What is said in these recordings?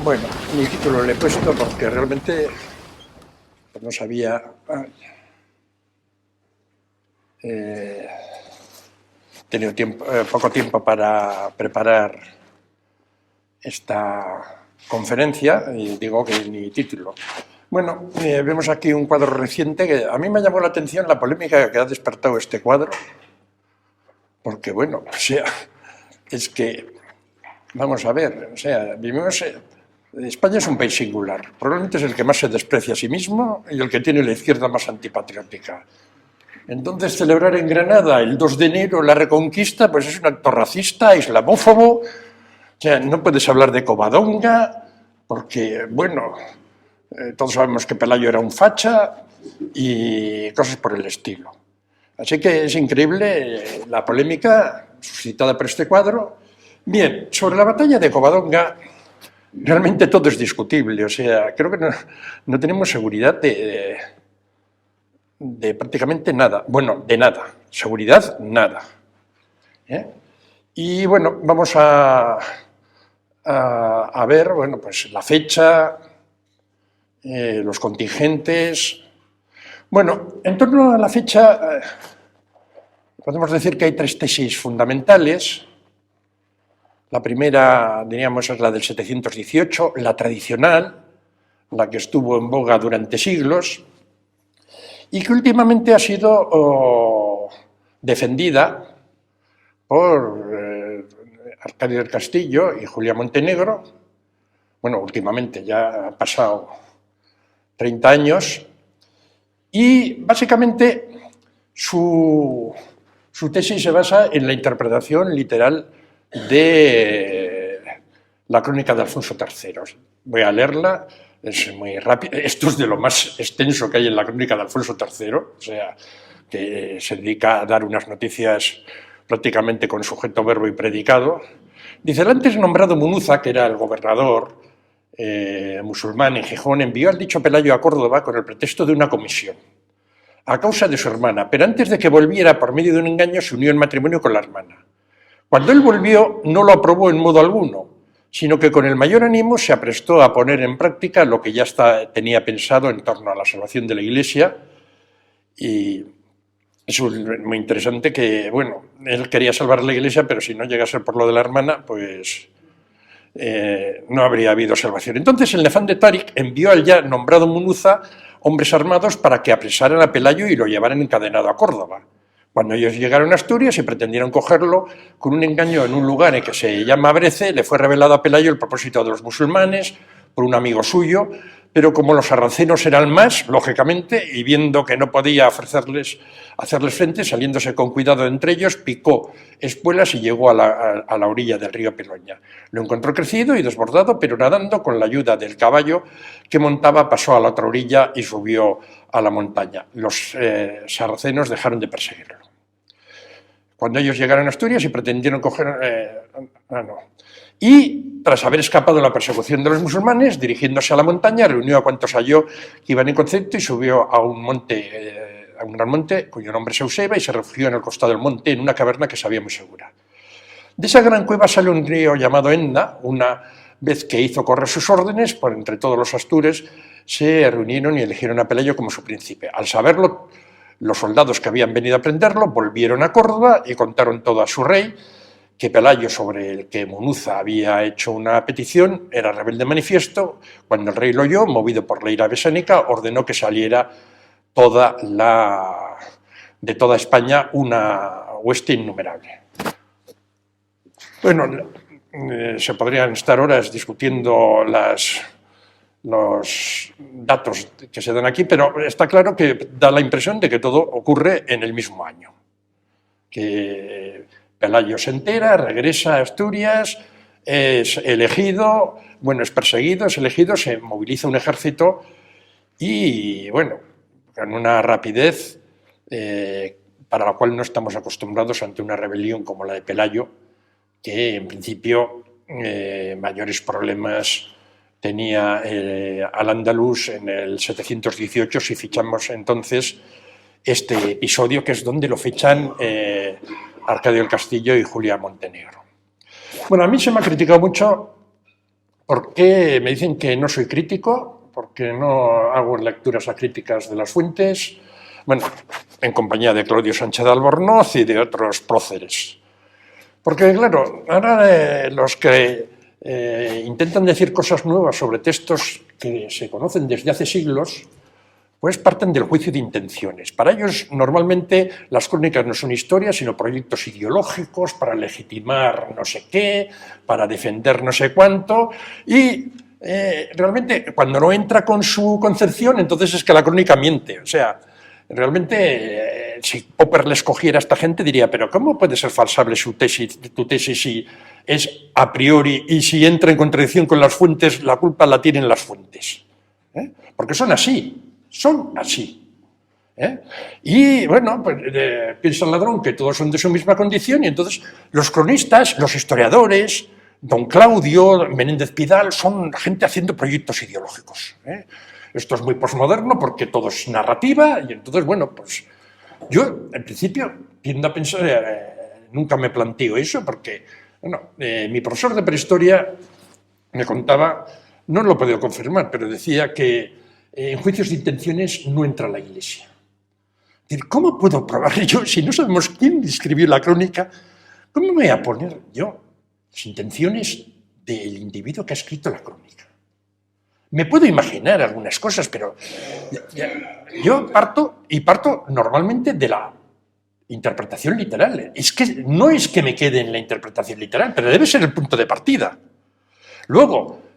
Bueno, mi título le he puesto porque realmente pues, no sabía... He tenido poco tiempo para preparar esta conferencia y digo que ni título. Bueno, vemos aquí un cuadro reciente que a mí me llamó la atención la polémica que ha despertado este cuadro, porque bueno, o sea, es que, vamos a ver, o sea, vivimos... España es un país singular, probablemente es el que más se desprecia a sí mismo y el que tiene la izquierda más antipatriótica. Entonces, celebrar en Granada el 2 de enero la Reconquista, pues es un acto racista, islamófobo, o sea, no puedes hablar de Covadonga, porque, bueno, todos sabemos que Pelayo era un facha y cosas por el estilo. Así que es increíble la polémica suscitada por este cuadro. Bien, sobre la batalla de Covadonga, realmente todo es discutible, o sea, creo que no tenemos seguridad de prácticamente nada. Bueno, de nada. Seguridad, nada. Y bueno, vamos a ver, bueno, pues la fecha, los contingentes. Bueno, en torno a la fecha, podemos decir que hay tres tesis fundamentales. La primera, diríamos, es la del 718, la tradicional, la que estuvo en boga durante siglos, y que últimamente ha sido defendida por Arcadio del Castillo y Julia Montenegro. Bueno, últimamente, ya ha pasado 30 años, y básicamente su tesis se basa en la interpretación literal de la crónica de Alfonso III. Voy a leerla, es muy rápido. Esto es de lo más extenso que hay en la crónica de Alfonso III, o sea, que se dedica a dar unas noticias prácticamente con sujeto, verbo y predicado. Dice, el antes nombrado Munuza, que era el gobernador musulmán en Gijón, envió al dicho Pelayo a Córdoba con el pretexto de una comisión, a causa de su hermana, pero antes de que volviera por medio de un engaño se unió en matrimonio con la hermana. Cuando él volvió, no lo aprobó en modo alguno, sino que con el mayor ánimo se aprestó a poner en práctica lo que ya tenía pensado en torno a la salvación de la Iglesia. Y es muy interesante que, bueno, él quería salvar la Iglesia, pero si no llega a ser por lo de la hermana, pues no habría habido salvación. Entonces el Nefán de Táric envió al ya nombrado Munuza hombres armados para que apresaran a Pelayo y lo llevaran encadenado a Córdoba. Cuando ellos llegaron a Asturias y pretendieron cogerlo, con un engaño en un lugar en que se llama Brece, le fue revelado a Pelayo el propósito de los musulmanes, por un amigo suyo, pero como los sarracenos eran más, lógicamente, y viendo que no podía hacerles frente, saliéndose con cuidado entre ellos, picó espuelas y llegó a la orilla del río Piloña. Lo encontró crecido y desbordado, pero nadando, con la ayuda del caballo que montaba, pasó a la otra orilla y subió a la montaña. Los sarracenos dejaron de perseguirlo. Cuando ellos llegaron a Asturias y pretendieron coger... Y, tras haber escapado de la persecución de los musulmanes, dirigiéndose a la montaña, reunió a cuantos halló que iban en concepto y subió a un gran monte, cuyo nombre es Euseba, y se refugió en el costado del monte, en una caverna que sabía muy segura. De esa gran cueva sale un río llamado Enna. Una vez que hizo correr sus órdenes, por entre todos los astures, se reunieron y eligieron a Pelayo como su príncipe. Al saberlo, los soldados que habían venido a prenderlo volvieron a Córdoba y contaron todo a su rey, que Pelayo, sobre el que Munuza había hecho una petición, era rebelde manifiesto. Cuando el rey lo oyó, movido por la ira besánica, ordenó que saliera de toda España una hueste innumerable. Bueno, se podrían estar horas discutiendo los datos que se dan aquí, pero está claro que da la impresión de que todo ocurre en el mismo año. Que Pelayo se entera, regresa a Asturias, es elegido, es perseguido, es elegido, se moviliza un ejército y, con una rapidez para la cual no estamos acostumbrados ante una rebelión como la de Pelayo, que en principio mayores problemas tenía Al-Ándalus en el 718, si fichamos entonces este episodio, que es donde lo fichan Arcadio del Castillo y Julia Montenegro. Bueno, a mí se me ha criticado mucho porque me dicen que no soy crítico, porque no hago lecturas acríticas de las fuentes, en compañía de Claudio Sánchez de Albornoz y de otros próceres. Porque, claro, ahora los que intentan decir cosas nuevas sobre textos que se conocen desde hace siglos, pues parten del juicio de intenciones. Para ellos, normalmente, las crónicas no son historias, sino proyectos ideológicos para legitimar no sé qué, para defender no sé cuánto, y realmente, cuando no entra con su concepción, entonces es que la crónica miente. O sea, realmente, si Popper le escogiera a esta gente, diría, pero ¿cómo puede ser falsable tu tesis si es a priori y si entra en contradicción con las fuentes, la culpa la tienen las fuentes? Porque son así. Son así. Y piensa el ladrón que todos son de su misma condición, y entonces los cronistas, los historiadores, don Claudio, Menéndez Pidal, son gente haciendo proyectos ideológicos. Esto es muy posmoderno porque todo es narrativa, y entonces, pues yo en principio tiendo a pensar, nunca me planteo eso, porque mi profesor de prehistoria me contaba, no lo he podido confirmar, pero decía que en juicios de intenciones no entra la Iglesia. Es decir, ¿cómo puedo probar yo, si no sabemos quién escribió la crónica, cómo me voy a poner yo las intenciones del individuo que ha escrito la crónica? Me puedo imaginar algunas cosas, pero yo parto normalmente de la interpretación literal. No es que me quede en la interpretación literal, pero debe ser el punto de partida. Luego,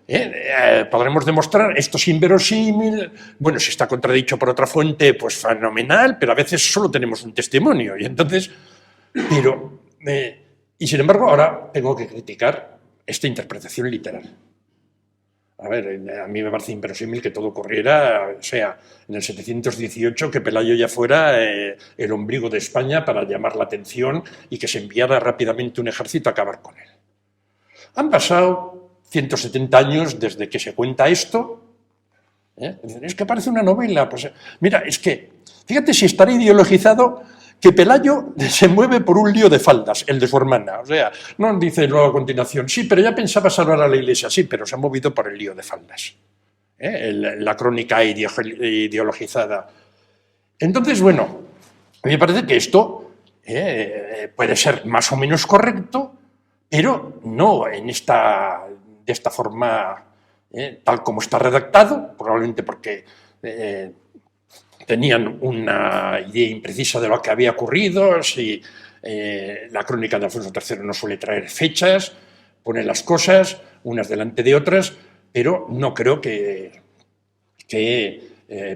podremos demostrar esto es inverosímil, si está contradicho por otra fuente, pues fenomenal, pero a veces solo tenemos un testimonio, y entonces, y sin embargo ahora tengo que criticar esta interpretación literal. A mí me parece inverosímil que todo ocurriera, en el 718, que Pelayo ya fuera el ombligo de España para llamar la atención y que se enviara rápidamente un ejército a acabar con él. Han pasado 170 años desde que se cuenta esto. Es que parece una novela. Pues, mira, es que, fíjate si estará ideologizado que Pelayo se mueve por un lío de faldas, el de su hermana. O sea, no dice luego a continuación, sí, pero ya pensaba salvar a la Iglesia, sí, pero se ha movido por el lío de faldas. La crónica ideologizada. Entonces, a mí me parece que esto puede ser más o menos correcto, pero no de esta forma tal como está redactado, probablemente porque tenían una idea imprecisa de lo que había ocurrido. Si la crónica de Alfonso III no suele traer fechas, pone las cosas unas delante de otras, pero no creo que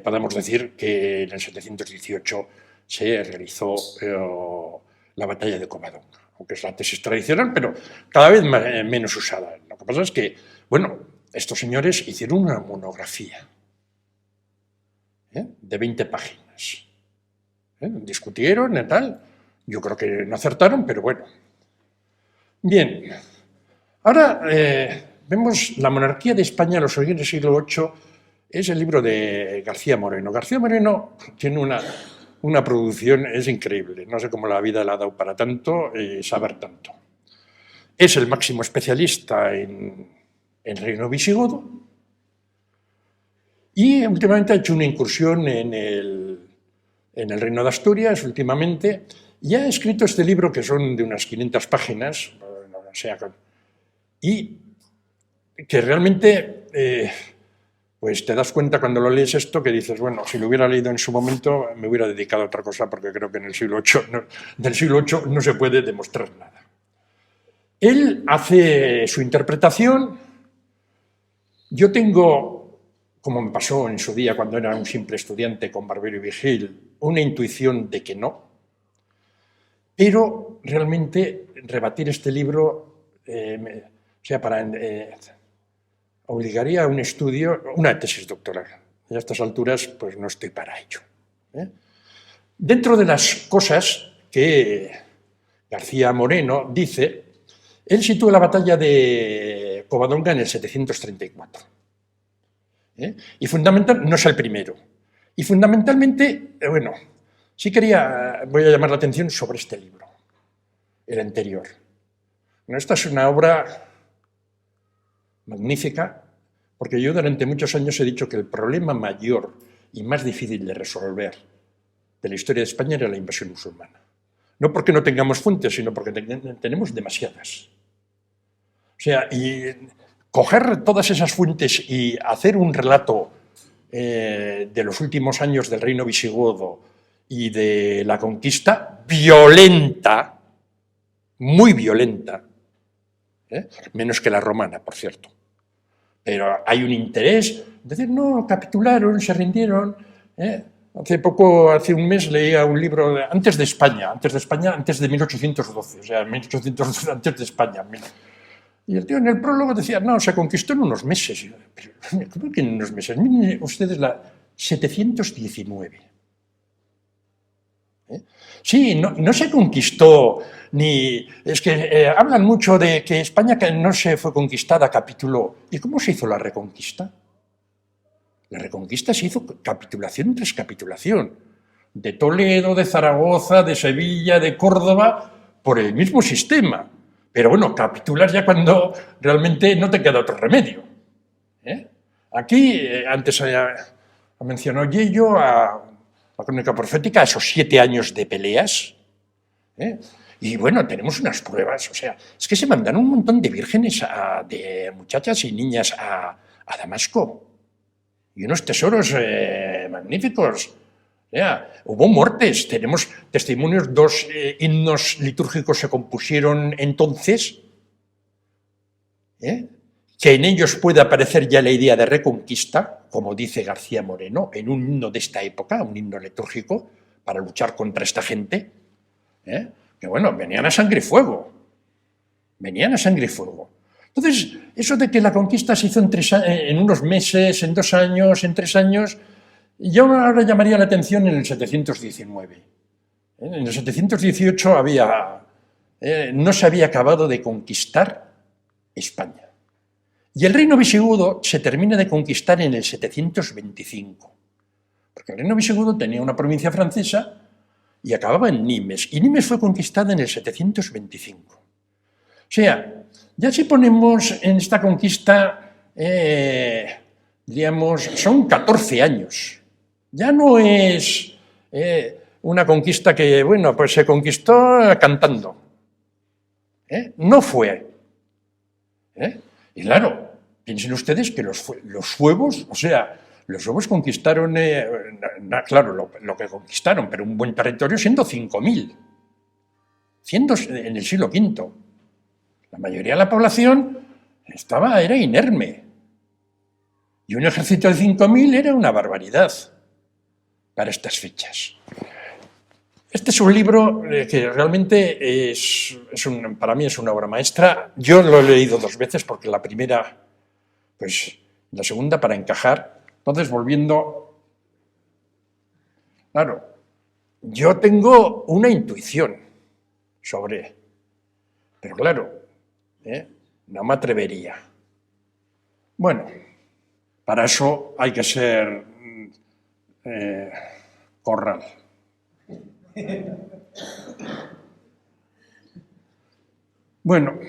podamos decir que en el 718 se realizó la batalla de Covadonga, aunque es la tesis tradicional, pero cada vez menos usada. Lo que pasa es que, bueno, estos señores hicieron una monografía de 20 páginas. Discutieron y tal. Yo creo que no acertaron, pero bueno. Bien, ahora vemos La monarquía de España a los orígenes del siglo VIII. Es el libro de García Moreno. García Moreno tiene una producción, es increíble. No sé cómo la vida le ha dado para tanto y saber tanto. Es el máximo especialista en reino visigodo y últimamente ha hecho una incursión en el reino de Asturias, últimamente, y ha escrito este libro que son de unas 500 páginas, y que realmente pues te das cuenta cuando lo lees esto que dices, bueno, si lo hubiera leído en su momento me hubiera dedicado a otra cosa porque creo que en el siglo VIII, del siglo VIII no se puede demostrar nada. Él hace su interpretación. Yo tengo, como me pasó en su día cuando era un simple estudiante con Barbero y Vigil, una intuición de que no, pero realmente rebatir este libro obligaría a un estudio, una tesis doctoral. Y a estas alturas pues no estoy para ello. Dentro de las cosas que García Moreno dice, él sitúa la batalla de Covadonga en el 734. Y fundamentalmente, no es el primero. Y fundamentalmente, bueno, sí voy a llamar la atención sobre este libro, el anterior. Bueno, esta es una obra magnífica, porque yo durante muchos años he dicho que el problema mayor y más difícil de resolver de la historia de España era la invasión musulmana. No porque no tengamos fuentes, sino porque tenemos demasiadas. O sea, y coger todas esas fuentes y hacer un relato de los últimos años del reino visigodo y de la conquista violenta, muy violenta, menos que la romana, por cierto. Pero hay un interés, decir, no, capitularon, se rindieron. Hace un mes leía un libro antes de España, antes de 1812, o sea, 1812 antes de España. Y el tío en el prólogo decía, no, se conquistó en unos meses. Y yo, pero, ¿cómo que en unos meses? Miren ustedes la 719. Sí, no se conquistó ni... Es que hablan mucho de que España no se fue conquistada, capituló. ¿Y cómo se hizo la reconquista? La reconquista se hizo capitulación tras capitulación. De Toledo, de Zaragoza, de Sevilla, de Córdoba, por el mismo sistema. Pero bueno, capitulas ya cuando realmente no te queda otro remedio. Aquí, antes mencionó Yello a la crónica profética, esos 7 años de peleas. Y bueno, tenemos unas pruebas. O sea, es que se mandaron un montón de vírgenes, de muchachas y niñas a Damasco. Y unos tesoros magníficos. Hubo muertes, tenemos testimonios, 2 himnos litúrgicos se compusieron entonces, que en ellos puede aparecer ya la idea de reconquista, como dice García Moreno, en un himno de esta época, un himno litúrgico, para luchar contra esta gente, que bueno, venían a sangre y fuego, Entonces, eso de que la conquista se hizo en unos meses, en 2 años, en 3 años, yo ahora llamaría la atención en el 719. En el 718 no se había acabado de conquistar España. Y el reino visigodo se termina de conquistar en el 725. Porque el reino visigodo tenía una provincia francesa y acababa en Nimes. Y Nimes fue conquistada en el 725. O sea, ya si ponemos en esta conquista, digamos, son 14 años. Ya no es una conquista que, bueno, pues se conquistó cantando. No fue. Y claro, piensen ustedes que los suevos, o sea, los suevos conquistaron, claro, lo que conquistaron, pero un buen territorio siendo 5.000. En el siglo V. La mayoría de la población era inerme. Y un ejército de 5.000 era una barbaridad para estas fechas. Este es un libro que realmente para mí es una obra maestra. Yo lo he leído 2 veces porque la primera, pues la segunda para encajar. Entonces, volviendo, claro, yo tengo una intuición sobre, pero claro, no me atrevería. Bueno, para eso hay que ser corral. Bueno,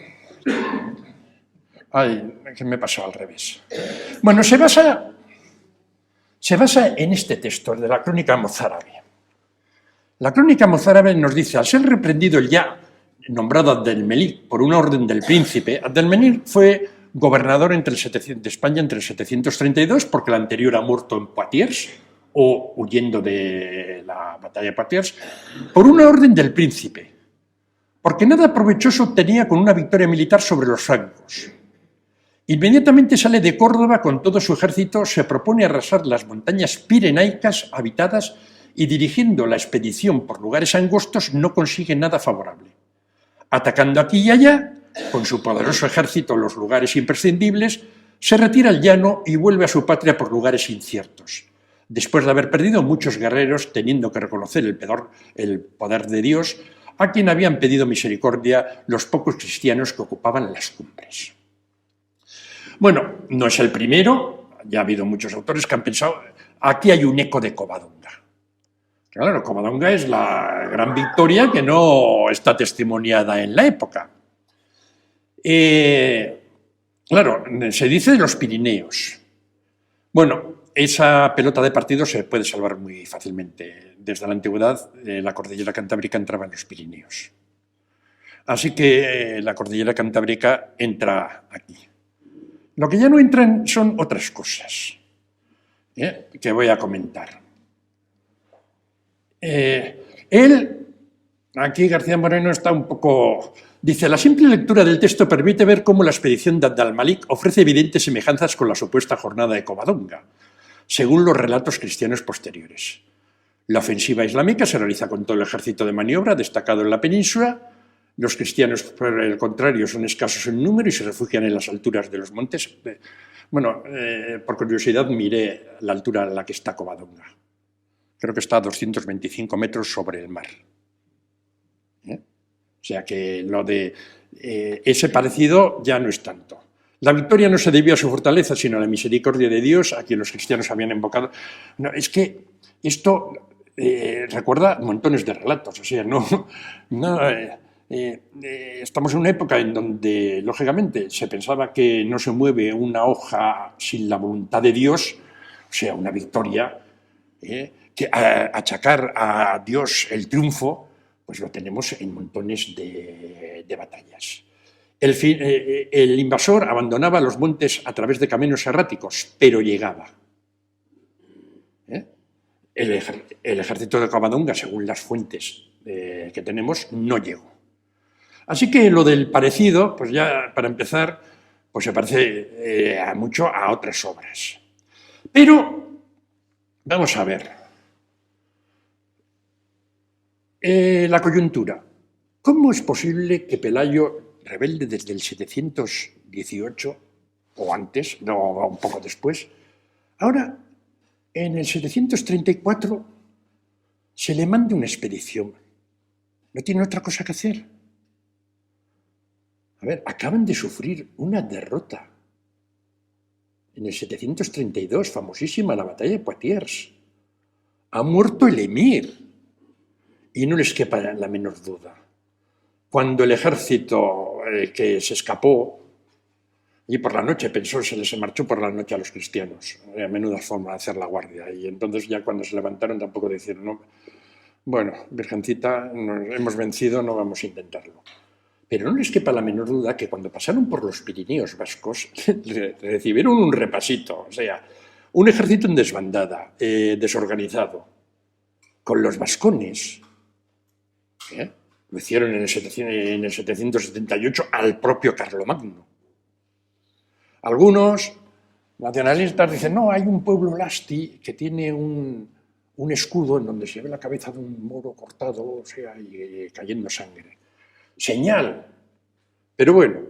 que me pasó al revés. Bueno, se basa en este texto, de la Crónica Mozárabe. La Crónica Mozárabe nos dice, al ser reprendido el ya nombrado Abdelmelik por una orden del príncipe, Abdelmelik fue gobernador de España entre el 732, porque el anterior ha muerto en Poitiers, o huyendo de la batalla de Poitiers, por una orden del príncipe, porque nada provechoso obtenía con una victoria militar sobre los francos. Inmediatamente sale de Córdoba con todo su ejército, se propone arrasar las montañas pirenaicas habitadas y dirigiendo la expedición por lugares angostos no consigue nada favorable. Atacando aquí y allá, con su poderoso ejército los lugares imprescindibles, se retira al llano y vuelve a su patria por lugares inciertos. Después de haber perdido muchos guerreros, teniendo que reconocer el poder de Dios, a quien habían pedido misericordia los pocos cristianos que ocupaban las cumbres. Bueno, no es el primero, ya ha habido muchos autores que han pensado, aquí hay un eco de Covadonga. Claro, Covadonga es la gran victoria que no está testimoniada en la época. Claro, se dice de los Pirineos. Bueno, esa pelota de partido se puede salvar muy fácilmente. Desde la antigüedad, la cordillera cantábrica entraba en los Pirineos. Así que la cordillera cantábrica entra aquí. Lo que ya no entran son otras cosas que voy a comentar. Aquí García Moreno está un poco... Dice, la simple lectura del texto permite ver cómo la expedición de Abd-al-Malik ofrece evidentes semejanzas con la supuesta jornada de Covadonga, según los relatos cristianos posteriores. La ofensiva islámica se realiza con todo el ejército de maniobra destacado en la península. Los cristianos, por el contrario, son escasos en número y se refugian en las alturas de los montes. Bueno, por curiosidad miré la altura a la que está Covadonga. Creo que está a 225 metros sobre el mar. O sea que lo de ese parecido ya no es tanto. La victoria no se debió a su fortaleza, sino a la misericordia de Dios, a quien los cristianos habían invocado. No, es que esto recuerda montones de relatos. O sea, estamos en una época en donde, lógicamente, se pensaba que no se mueve una hoja sin la voluntad de Dios, o sea, una victoria, que achacar a Dios el triunfo, pues lo tenemos en montones de batallas. El invasor abandonaba los montes a través de caminos erráticos, pero llegaba. El ejército de Covadonga, según las fuentes que tenemos, no llegó. Así que lo del parecido, pues ya para empezar, pues se parece mucho a otras obras. Pero, vamos a ver. La coyuntura. ¿Cómo es posible que Pelayo, rebelde desde el 718 o antes, no un poco después, ahora en el 734 se le mande una expedición? ¿No tiene otra cosa que hacer? A ver, acaban de sufrir una derrota. En el 732, famosísima la batalla de Poitiers. Ha muerto el emir. Y no les quepa la menor duda. Cuando el ejército que se escapó, y por la noche se les marchó por la noche a los cristianos, menuda forma de hacer la guardia. Y entonces ya cuando se levantaron tampoco decían, no, bueno, Virgencita, nos hemos vencido, no vamos a intentarlo. Pero no les quepa la menor duda que cuando pasaron por los Pirineos vascos recibieron un repasito, o sea, un ejército en desbandada, desorganizado, con los vascones. Lo hicieron en el 778 al propio Carlomagno. Algunos Nacionalistas dicen, no, hay un pueblo lasti que tiene un escudo en donde se ve la cabeza de un moro cortado, o sea, y cayendo sangre. Señal. Pero bueno,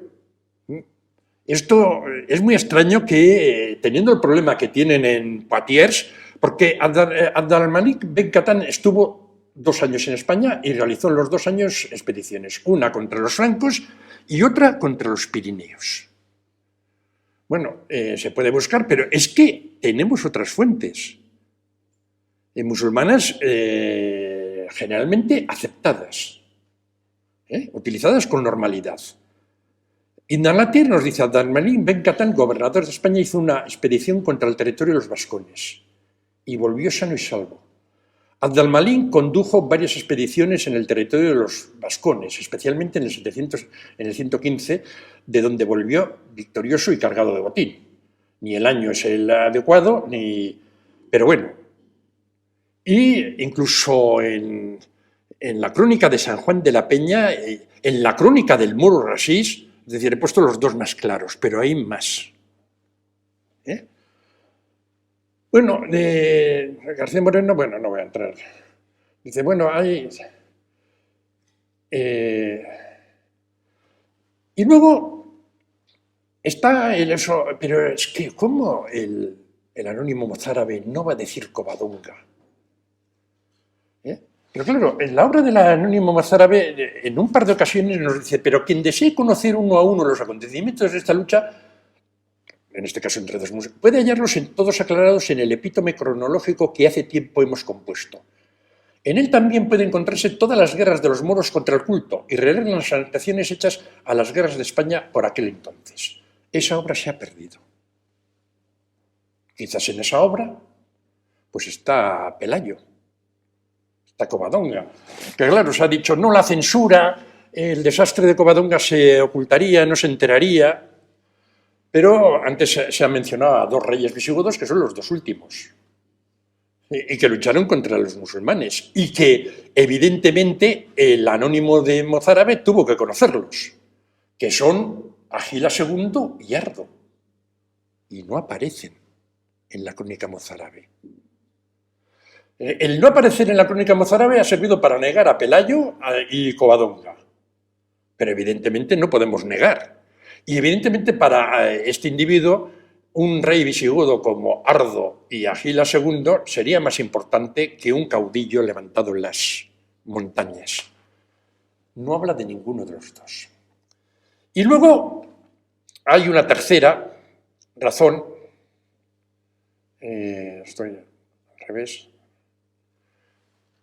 esto es muy extraño que, teniendo el problema que tienen en Poitiers, porque Abd al-Malik Ben Khattan estuvo 2 años en España y realizó en los 2 años expediciones, una contra los francos y otra contra los Pirineos. Bueno, se puede buscar, pero es que tenemos otras fuentes musulmanas generalmente aceptadas, utilizadas con normalidad. Ibn al-Athir nos dice, Abd al-Malik Ben Khattan, gobernador de España, hizo una expedición contra el territorio de los vascones y volvió sano y salvo. Abd al-Malik condujo varias expediciones en el territorio de los vascones, especialmente en el 115, de donde volvió victorioso y cargado de botín. Ni el año es el adecuado, pero bueno. Y incluso en la crónica de San Juan de la Peña, en la crónica del moro Rasís, es decir, he puesto los 2 más claros, pero hay más. Bueno, de García Moreno, bueno, no voy a entrar. Dice, bueno, hay... y luego está el eso, pero es que ¿cómo el anónimo mozárabe no va a decir Covadonga? Pero claro, en la obra del anónimo mozárabe, en un par de ocasiones nos dice, pero quien desee conocer uno a uno los acontecimientos de esta lucha, en este caso entre 2 mundos, puede hallarlos todos aclarados en el epítome cronológico que hace tiempo hemos compuesto. En él también puede encontrarse todas las guerras de los moros contra el culto y releer las anotaciones hechas a las guerras de España por aquel entonces. Esa obra se ha perdido. Quizás en esa obra pues está Pelayo, está Covadonga, que claro, se ha dicho no la censura, el desastre de Covadonga se ocultaría, no se enteraría, pero antes se ha mencionado a 2 reyes visigodos que son los 2 últimos y que lucharon contra los musulmanes y que evidentemente el anónimo de mozárabe tuvo que conocerlos, que son Agila II y Ardo, y no aparecen en la crónica mozárabe. El no aparecer en la crónica mozárabe ha servido para negar a Pelayo y Covadonga, pero evidentemente no podemos negar. Y evidentemente para este individuo, un rey visigodo como Ardo y Agila II sería más importante que un caudillo levantado en las montañas. No habla de ninguno de los 2. Y luego hay una tercera razón, estoy al revés,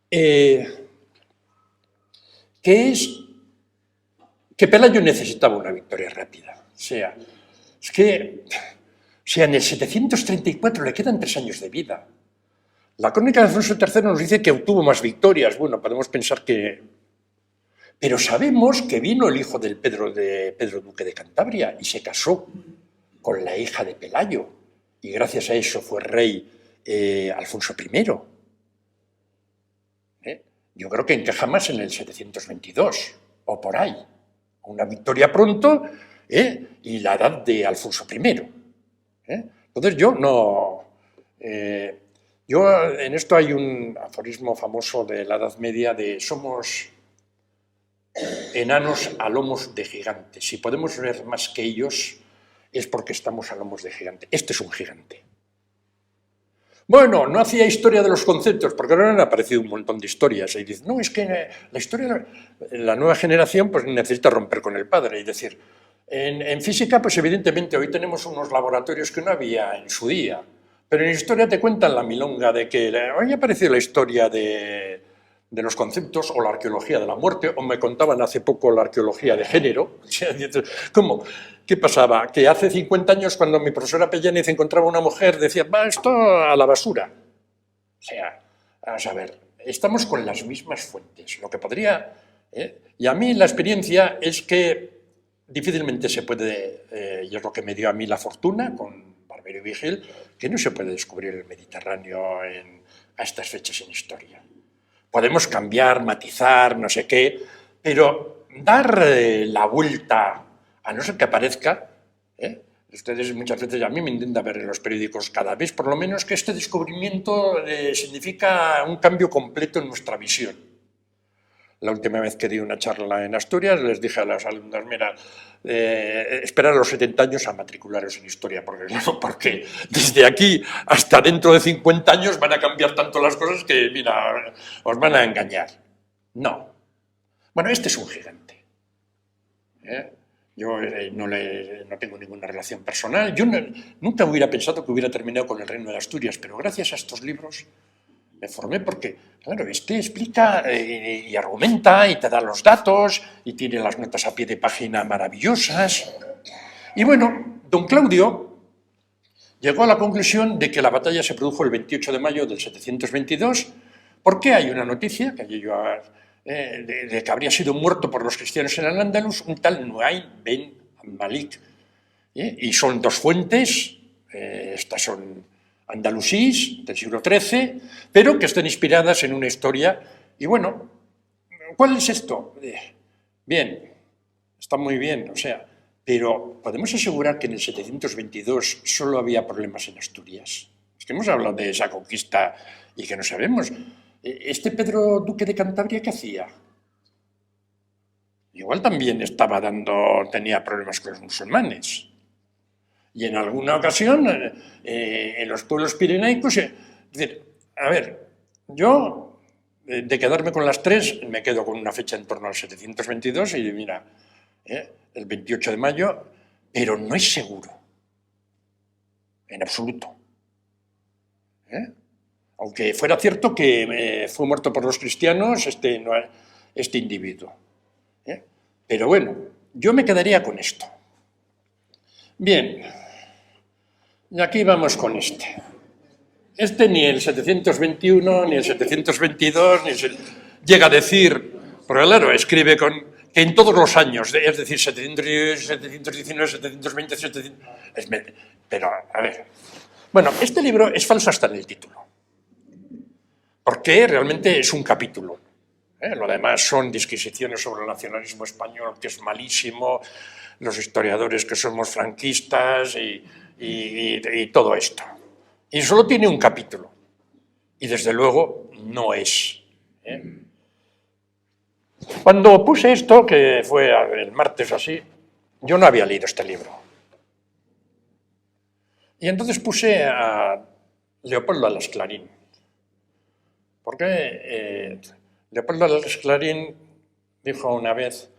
que es que Pelayo necesitaba una victoria rápida. O sea, en el 734 le quedan 3 años de vida. La crónica de Alfonso III nos dice que obtuvo más victorias. Bueno, podemos pensar que... Pero sabemos que vino el hijo del Pedro Duque de Cantabria y se casó con la hija de Pelayo. Y gracias a eso fue rey Alfonso I. Yo creo que encaja más en el 722 o por ahí. Una victoria pronto y la edad de Alfonso I. Entonces yo no... en esto hay un aforismo famoso de la Edad Media de somos enanos a lomos de gigantes. Si podemos ver más que ellos es porque estamos a lomos de gigante. Este es un gigante. Bueno, no hacía historia de los conceptos, porque ahora han aparecido un montón de historias. Y dicen, no, es que la historia, la nueva generación pues necesita romper con el padre. Y decir, en física, pues evidentemente hoy tenemos unos laboratorios que no había en su día. Pero en historia te cuentan la milonga de que hoy ha aparecido la historia de los conceptos o la arqueología de la muerte, o me contaban hace poco la arqueología de género. ¿Cómo? ¿Qué pasaba? Que hace 50 años, cuando mi profesora Pellanez encontraba una mujer, decía, va esto a la basura. O sea, vamos a ver, estamos con las mismas fuentes. Lo que podría... Y a mí la experiencia es que difícilmente se puede, y es lo que me dio a mí la fortuna con Barbero y Vigil, que no se puede descubrir el Mediterráneo a estas fechas en historia. Podemos cambiar, matizar, no sé qué, pero dar la vuelta, a no ser que aparezca, Ustedes muchas veces, a mí me intenta ver en los periódicos cada vez, por lo menos, que este descubrimiento significa un cambio completo en nuestra visión. La última vez que di una charla en Asturias les dije a las alumnas, mira, esperar a los 70 años a matricularos en historia, porque desde aquí hasta dentro de 50 años van a cambiar tanto las cosas que, mira, os van a engañar. No. Bueno, este es un gigante. Yo no tengo ninguna relación personal. Yo nunca hubiera pensado que hubiera terminado con el Reino de Asturias, pero gracias a estos libros me formé porque, claro, este explica y argumenta y te da los datos y tiene las notas a pie de página maravillosas. Y bueno, don Claudio llegó a la conclusión de que la batalla se produjo el 28 de mayo del 722, porque hay una noticia que yo de que habría sido muerto por los cristianos en Al-Ándalus un tal Nuaym ben Malik. Y son dos fuentes, estas son andalusíes del siglo XIII, pero que están inspiradas en una historia. Y bueno, ¿cuál es esto? Bien, está muy bien, o sea, pero ¿podemos asegurar que en el 722 solo había problemas en Asturias? Es que hemos hablado de esa conquista y que no sabemos. ¿Este Pedro Duque de Cantabria qué hacía? Igual también tenía problemas con los musulmanes. Y en alguna ocasión, en los pueblos pirenaicos, es decir, a ver, yo, de quedarme con las tres, me quedo con una fecha en torno al 722 y mira, el 28 de mayo, pero no es seguro, en absoluto. Aunque fuera cierto que fue muerto por los cristianos este individuo. Pero bueno, yo me quedaría con esto. Bien, y aquí vamos con este. Este ni el 721, ni el 722, llega a decir, porque claro, escribe que en todos los años, es decir, 719, 720, 700... Pero, a ver, bueno, este libro es falso hasta en el título, porque realmente es un capítulo. Lo demás son disquisiciones sobre el nacionalismo español, que es malísimo, los historiadores que somos franquistas y todo esto. Y solo tiene un capítulo. Y desde luego no es. Cuando puse esto, que fue el martes así, yo no había leído este libro. Y entonces puse a Leopoldo Alas Clarín. Porque Leopoldo Alas Clarín dijo una vez,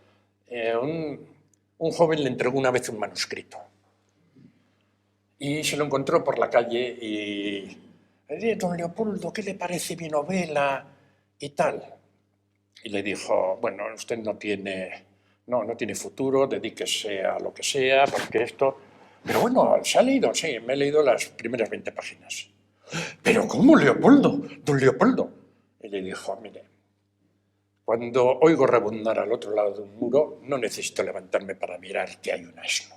un joven le entregó una vez un manuscrito y se lo encontró por la calle y le dije, don Leopoldo, ¿qué le parece mi novela? Y tal. Y le dijo, bueno, usted no tiene futuro, dedíquese a lo que sea, porque esto... Pero bueno, ¿se ha leído? Sí, me he leído las primeras 20 páginas. ¿Pero cómo, Leopoldo? Don Leopoldo. Y le dijo, mire, cuando oigo rebundar al otro lado de un muro, no necesito levantarme para mirar que hay un asno.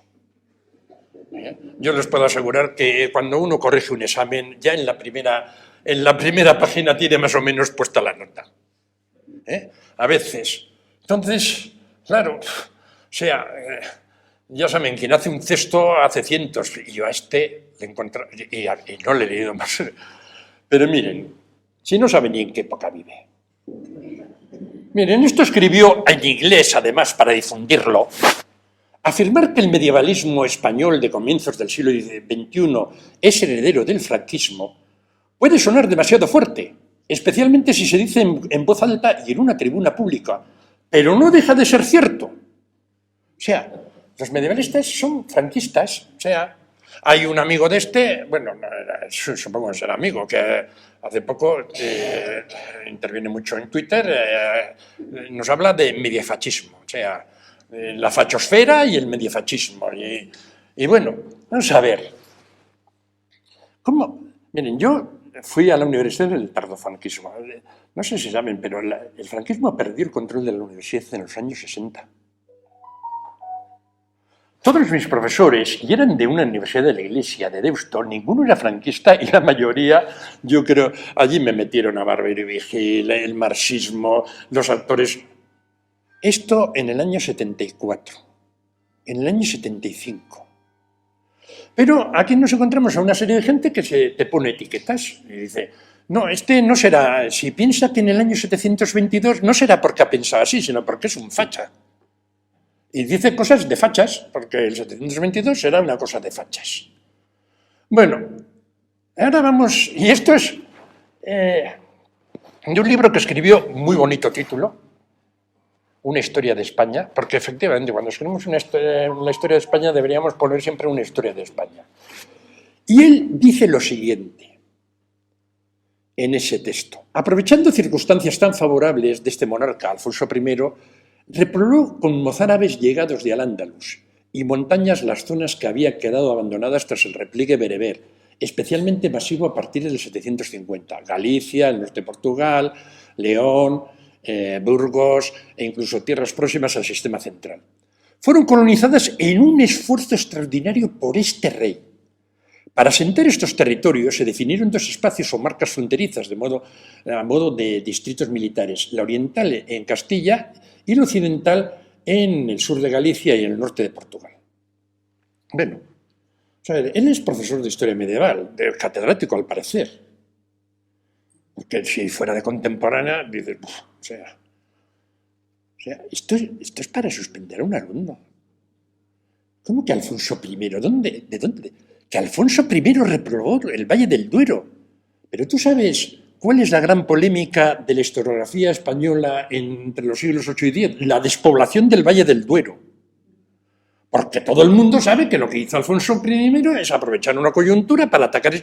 Yo les puedo asegurar que cuando uno corrige un examen, ya en la primera página tiene más o menos puesta la nota. A veces. Entonces, claro, o sea, ya saben, quien hace un cesto hace cientos, y yo a este le encontré, y no le he leído más. Pero miren, si no saben ni en qué época vive. Miren, esto escribió en inglés, además, para difundirlo. Afirmar que el medievalismo español de comienzos del siglo XXI es heredero del franquismo puede sonar demasiado fuerte, especialmente si se dice en voz alta y en una tribuna pública, pero no deja de ser cierto. O sea, los medievalistas son franquistas. O sea, hay un amigo de este, bueno, supongo que será amigo, que hace poco interviene mucho en Twitter, nos habla de mediefascismo, o sea, la fachosfera y el mediefascismo. Y bueno, vamos a ver. ¿Cómo? Miren, yo fui a la universidad del tardofranquismo. No sé si saben, pero el franquismo perdió el control de la universidad en los años 60. Todos mis profesores, y eran de una universidad de la Iglesia, de Deusto, ninguno era franquista y la mayoría, yo creo, allí me metieron a Barbero y Vigil, el marxismo, los actores. Esto en el año 74, en el año 75. Pero aquí nos encontramos a una serie de gente que te pone etiquetas y dice, no, este no será, si piensa que en el año 722 no será porque ha pensado así, sino porque es un facha. Y dice cosas de fachas, porque el 722 será una cosa de fachas. Bueno, ahora vamos, y esto es de un libro que escribió, muy bonito título, Una historia de España, porque efectivamente cuando escribimos la historia de España deberíamos poner siempre una historia de España. Y él dice lo siguiente en ese texto. Aprovechando circunstancias tan favorables de este monarca, Alfonso I, repobló con mozárabes llegados de Al-Ándalus y montañas las zonas que habían quedado abandonadas tras el repliegue bereber, especialmente masivo a partir del 750. Galicia, el norte de Portugal, León, Burgos e incluso tierras próximas al sistema central. Fueron colonizadas en un esfuerzo extraordinario por este rey. Para asentar estos territorios se definieron dos espacios o marcas fronterizas a modo de distritos militares, la oriental en Castilla y la occidental en el sur de Galicia y en el norte de Portugal. Bueno, o sea, él es profesor de historia medieval, catedrático al parecer. Porque si fuera de contemporánea, dices, o sea, esto es para suspender a un alumno. ¿Cómo que Alfonso I? ¿De dónde? Que Alfonso I reprobó el Valle del Duero. Pero tú sabes cuál es la gran polémica de la historiografía española entre los siglos VIII y X, la despoblación del Valle del Duero. Porque todo el mundo sabe que lo que hizo Alfonso I es aprovechar una coyuntura para atacar,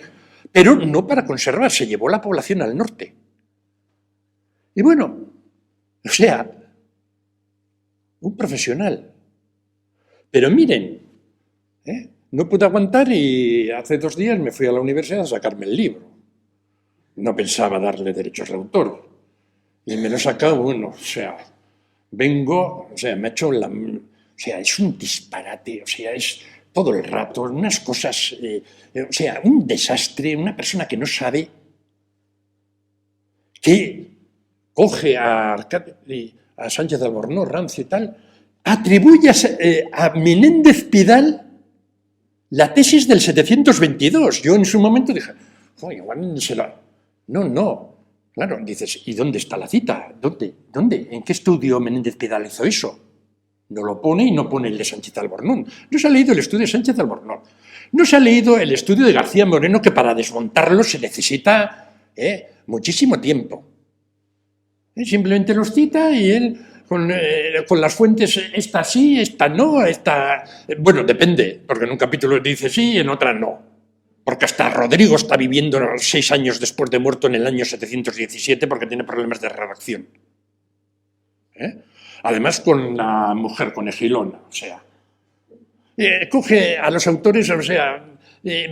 pero no para conservar, se llevó la población al norte. Y bueno, o sea, un profesional. Pero miren, no pude aguantar y hace 2 días me fui a la universidad a sacarme el libro. No pensaba darle derechos de autor. Y me lo he sacado, bueno, o sea, vengo, o sea, me ha hecho la... O sea, es un disparate, o sea, es todo el rato, unas cosas, o sea, un desastre, una persona que no sabe, que coge a Sánchez de Albornoz, Rancio y tal, atribuye a Menéndez Pidal la tesis del 722. Yo en su momento dije, igual se la... No, claro, dices, ¿y dónde está la cita? ¿Dónde? ¿En qué estudio Menéndez Pidal hizo eso? No lo pone y no pone el de Sánchez Albornoz. No se ha leído el estudio de Sánchez Albornoz. No se ha leído el estudio de García Moreno, que para desmontarlo se necesita muchísimo tiempo. Simplemente los cita y él, con las fuentes, esta sí, esta no, esta... Bueno, depende, porque en un capítulo dice sí y en otra no. Porque hasta Rodrigo está viviendo 6 años después de muerto en el año 717 porque tiene problemas de redacción. Además con la mujer conejilona, o sea, coge a los autores, o sea,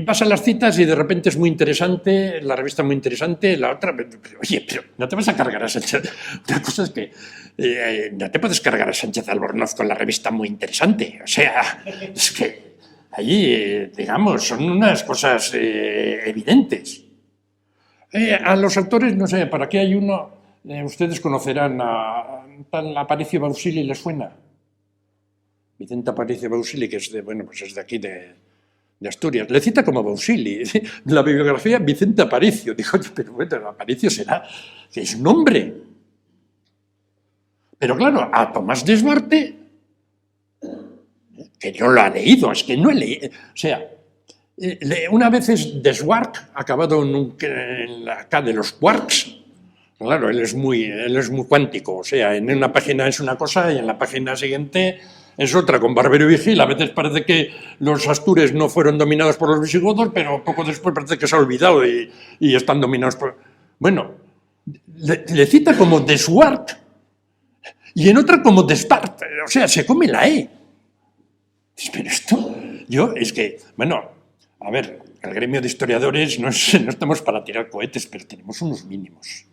vas a las citas y de repente es muy interesante, la revista muy interesante, la otra, oye, pero no te vas a cargar a Sánchez, una cosa es que no te puedes cargar a Sánchez Albornoz con la revista muy interesante, o sea, es que allí, digamos, son unas cosas evidentes. A los autores, no sé, para qué hay uno... ustedes conocerán a tal Aparicio Bausili, ¿les suena? Vicente Aparicio Bausili, que es es de aquí, de Asturias. Le cita como Bausili. La bibliografía Vicente Aparicio. Dijo, pero bueno, Aparicio será, que es un hombre. Pero claro, a Tomás Desbarte, que no lo ha leído, es que no he leído. O sea, una vez es Deswark, acabado en la K de los quarks. Claro, él es muy cuántico, o sea, en una página es una cosa y en la página siguiente es otra, con Barbero y Vigil. A veces parece que los astures no fueron dominados por los visigodos, pero poco después parece que se ha olvidado y están dominados por... Bueno, le cita como Deswart y en otra como Despart, o sea, se come la E. Pero esto, es que, bueno, a ver, el gremio de historiadores no estamos para tirar cohetes, pero tenemos unos mínimos.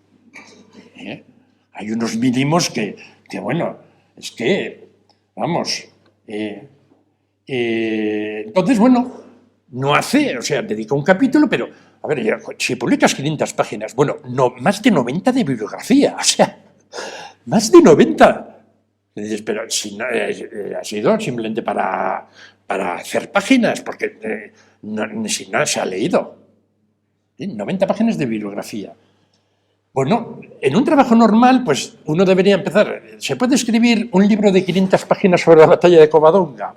Hay unos mínimos que bueno, es que, vamos, entonces, bueno, no hace, o sea, dedica un capítulo, pero, a ver, si publicas 500 páginas, bueno, no, más de 90 de bibliografía, o sea, más de 90. Y dices, pero si no, ha sido simplemente para hacer páginas, porque si no se ha leído. 90 páginas de bibliografía. Bueno, en un trabajo normal, pues uno debería empezar. ¿Se puede escribir un libro de 500 páginas sobre la batalla de Covadonga?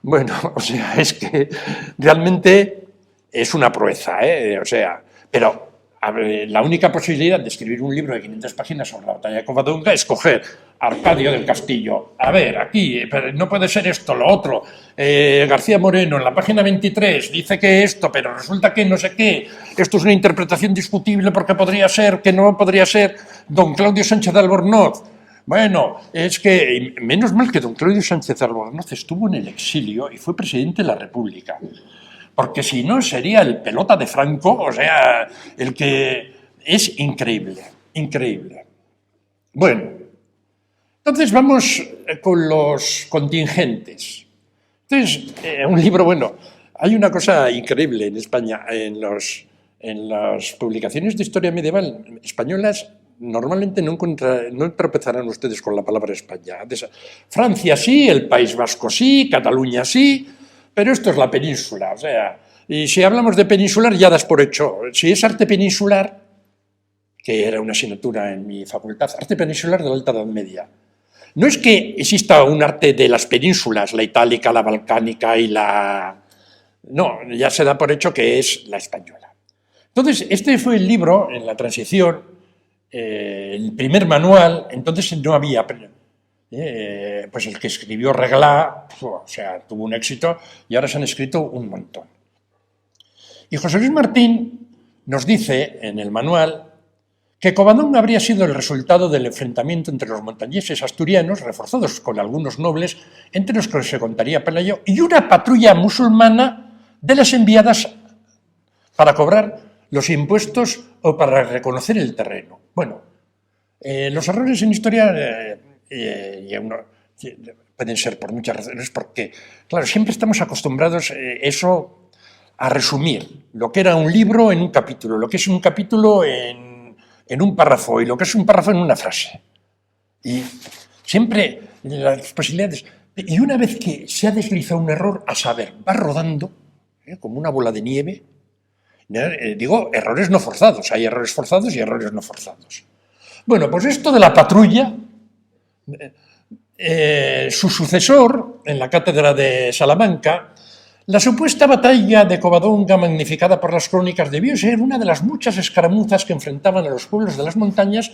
Bueno, o sea, es que realmente es una proeza, ¿eh? O sea, pero a ver, la única posibilidad de escribir un libro de 500 páginas sobre la batalla de Covadonga es coger Arcadio del Castillo. A ver, aquí, pero no puede ser esto, lo otro. García Moreno, en la página 23, dice que esto, pero resulta que no sé qué. Esto es una interpretación discutible porque podría ser, que no podría ser. Don Claudio Sánchez de Albornoz. Bueno, es que menos mal que don Claudio Sánchez de Albornoz estuvo en el exilio y fue presidente de la República. Porque si no sería el pelota de Franco, o sea, el que es increíble, increíble. Bueno, entonces vamos con los contingentes. Entonces, un libro, bueno, hay una cosa increíble en España, en las publicaciones de historia medieval españolas, normalmente no tropezarán ustedes con la palabra España. Francia sí, el País Vasco sí, Cataluña sí, pero esto es la península, o sea, y si hablamos de peninsular ya das por hecho. Si es arte peninsular, que era una asignatura en mi facultad, arte peninsular de la Alta Edad Media. No es que exista un arte de las penínsulas, la itálica, la balcánica y la... No, ya se da por hecho que es la española. Entonces, este fue el libro en la transición, el primer manual, entonces no había... pues el que escribió Reglá, o sea, tuvo un éxito y ahora se han escrito un montón. Y José Luis Martín nos dice en el manual que Covadonga habría sido el resultado del enfrentamiento entre los montañeses asturianos, reforzados con algunos nobles, entre los que se contaría Pelayo, y una patrulla musulmana de las enviadas para cobrar los impuestos o para reconocer el terreno. Bueno, los errores en historia pueden ser por muchas razones, porque, claro, siempre estamos acostumbrados eso a resumir lo que era un libro en un capítulo, lo que es un capítulo en un párrafo y lo que es un párrafo en una frase. Y siempre las posibilidades... Y una vez que se ha deslizado un error, a saber, va rodando, como una bola de nieve. Digo, errores no forzados. Hay errores forzados y errores no forzados. Bueno, pues esto de la patrulla, su sucesor en la cátedra de Salamanca, la supuesta batalla de Covadonga, magnificada por las crónicas, debió ser una de las muchas escaramuzas que enfrentaban a los pueblos de las montañas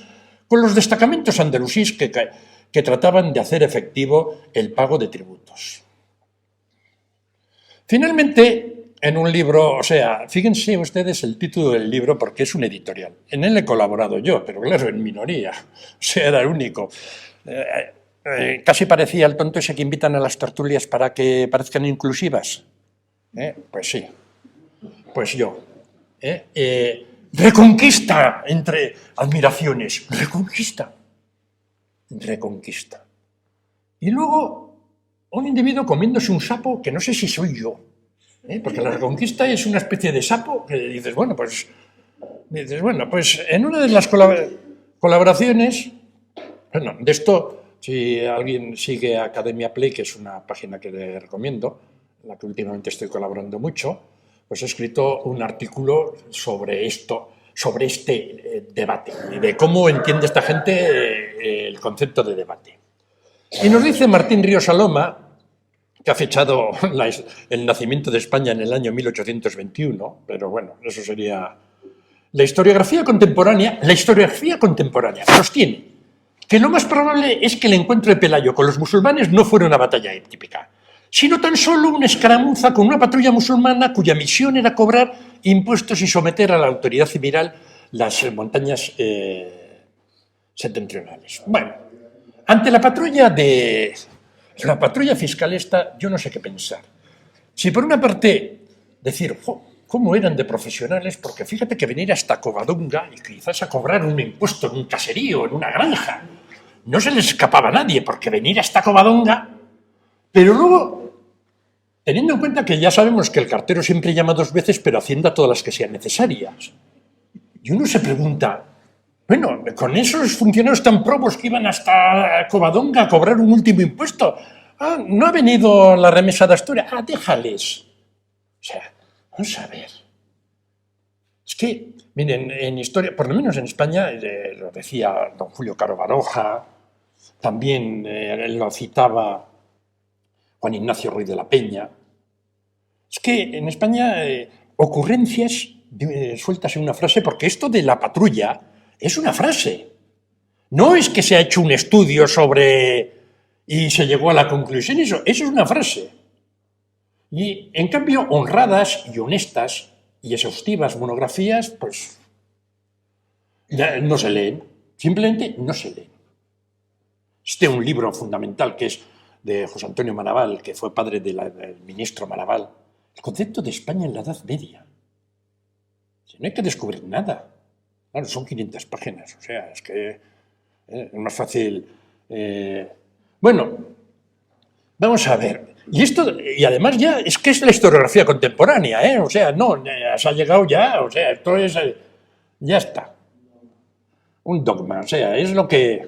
con los destacamentos andalusíes que trataban de hacer efectivo el pago de tributos. Finalmente, en un libro, o sea, fíjense ustedes el título del libro porque es un editorial. En él he colaborado yo, pero claro, en minoría, o sea, era el único. Casi parecía el tonto ese que invitan a las tertulias para que parezcan inclusivas. Pues sí, pues yo. Reconquista entre admiraciones, reconquista. Y luego un individuo comiéndose un sapo que no sé si soy yo, porque la reconquista es una especie de sapo que dices, bueno, pues en una de las colaboraciones, bueno, de esto, si alguien sigue Academia Play, que es una página que le recomiendo, en la que últimamente estoy colaborando mucho, pues he escrito un artículo sobre esto, sobre este debate, y de cómo entiende esta gente el concepto de debate. Y nos dice Martín Ríos Saloma, que ha fechado el nacimiento de España en el año 1821, pero bueno, eso sería... La historiografía contemporánea sostiene que lo más probable es que el encuentro de Pelayo con los musulmanes no fuera una batalla típica, sino tan solo una escaramuza con una patrulla musulmana cuya misión era cobrar impuestos y someter a la autoridad civil las montañas septentrionales. Bueno, ante la patrulla fiscal esta, yo no sé qué pensar. Si por una parte decir, cómo eran de profesionales, porque fíjate que venir hasta Covadonga y quizás a cobrar un impuesto en un caserío, en una granja, no se les escapaba a nadie, porque venir hasta Covadonga, pero luego... Teniendo en cuenta que ya sabemos que el cartero siempre llama 2 veces, pero Hacienda todas las que sean necesarias. Y uno se pregunta, Bueno, con esos funcionarios tan probos que iban hasta Covadonga a cobrar un último impuesto. Ah, no ha venido la remesa de Asturias. Ah, déjales. O sea, vamos a ver. Es que, miren, en historia, por lo menos en España, lo decía don Julio Caro Baroja, también lo citaba Juan Ignacio Ruiz de la Peña. Es que en España ocurrencias sueltas en una frase, porque esto de la patrulla es una frase. No es que se ha hecho un estudio sobre y se llegó a la conclusión, eso es una frase. Y en cambio, honradas y honestas y exhaustivas monografías, pues ya no se leen, simplemente no se leen. Existe un libro fundamental que es de José Antonio Manaval, que fue padre del ministro Manaval, el concepto de España en la Edad Media. No hay que descubrir nada. Claro, son 500 páginas, o sea, es que es más fácil. Bueno, vamos a ver. Y además ya es que es la historiografía contemporánea, ¿eh? O sea, no, se ha llegado ya, o sea, esto es, ya está. Un dogma, o sea, es lo que...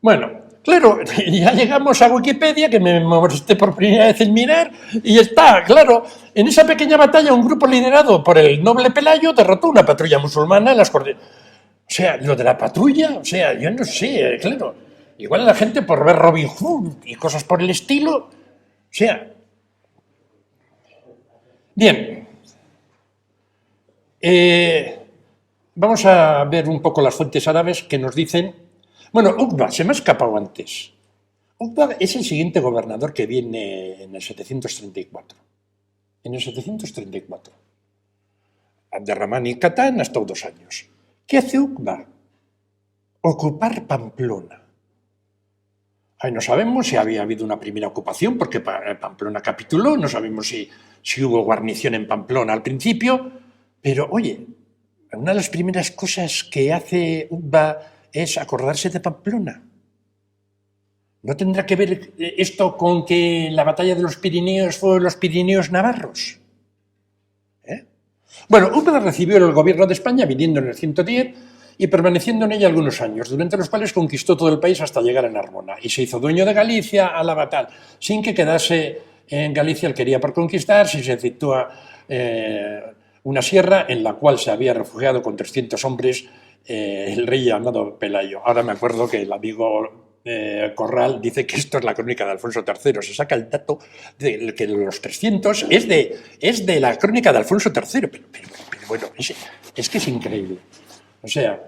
Bueno, claro, ya llegamos a Wikipedia, que me molesté por primera vez en mirar, y está, claro, en esa pequeña batalla un grupo liderado por el noble Pelayo derrotó una patrulla musulmana en las coordenadas. O sea, lo de la patrulla, o sea, yo no sé, claro, igual la gente por ver Robin Hood y cosas por el estilo, o sea... Bien, vamos a ver un poco las fuentes árabes que nos dicen... Bueno, Uqba, se me ha escapado antes. Uqba es el siguiente gobernador que viene en el 734. En el 734. Abderramán y Catán ha estado 2 años. ¿Qué hace Uqba? Ocupar Pamplona. Ahí no sabemos si había habido una primera ocupación, porque Pamplona capituló, no sabemos si hubo guarnición en Pamplona al principio, pero oye, una de las primeras cosas que hace Uqba es acordarse de Pamplona. ¿No tendrá que ver esto con que la batalla de los Pirineos fue los Pirineos navarros? Bueno, Uqba recibió el gobierno de España viniendo en el 110 y permaneciendo en ella algunos años, durante los cuales conquistó todo el país hasta llegar a Narbona y se hizo dueño de Galicia a la batalla, sin que quedase en Galicia el que quería por conquistar, si se sitúa una sierra en la cual se había refugiado con 300 hombres el rey llamado Pelayo. Ahora me acuerdo que el amigo Corral dice que esto es la crónica de Alfonso III. Se saca el dato de que los 300 es de la crónica de Alfonso III. Pero bueno, es que es increíble. O sea,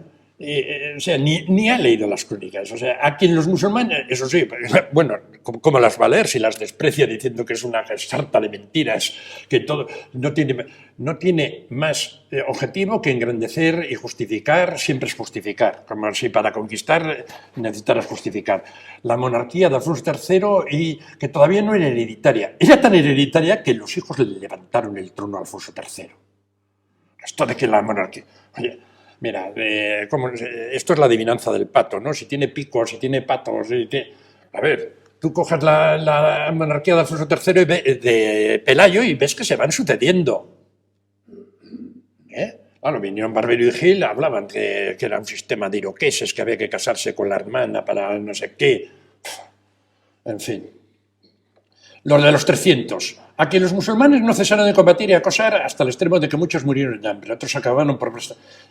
ni ha leído las crónicas. O sea, a quien los musulmanes, eso sí, bueno, ¿cómo las va a leer si las desprecia diciendo que es una sarta de mentiras, que todo no tiene más objetivo que engrandecer y justificar, siempre es justificar, como si para conquistar necesitaras justificar. La monarquía de Alfonso III y que todavía no era hereditaria. Era tan hereditaria que los hijos le levantaron el trono a Alfonso III. Esto de que la monarquía... Oye, mira, esto es la adivinanza del pato, ¿no? Si tiene picos, si tiene patos... A ver, tú coges la monarquía de Alfonso III de Pelayo y ves que se van sucediendo. Claro, vinieron Barbero y Gil, hablaban que era un sistema de iroqueses, que había que casarse con la hermana para no sé qué. En fin. Los de los 300. A que los musulmanes no cesaron de combatir y acosar hasta el extremo de que muchos murieron de hambre, otros acabaron por...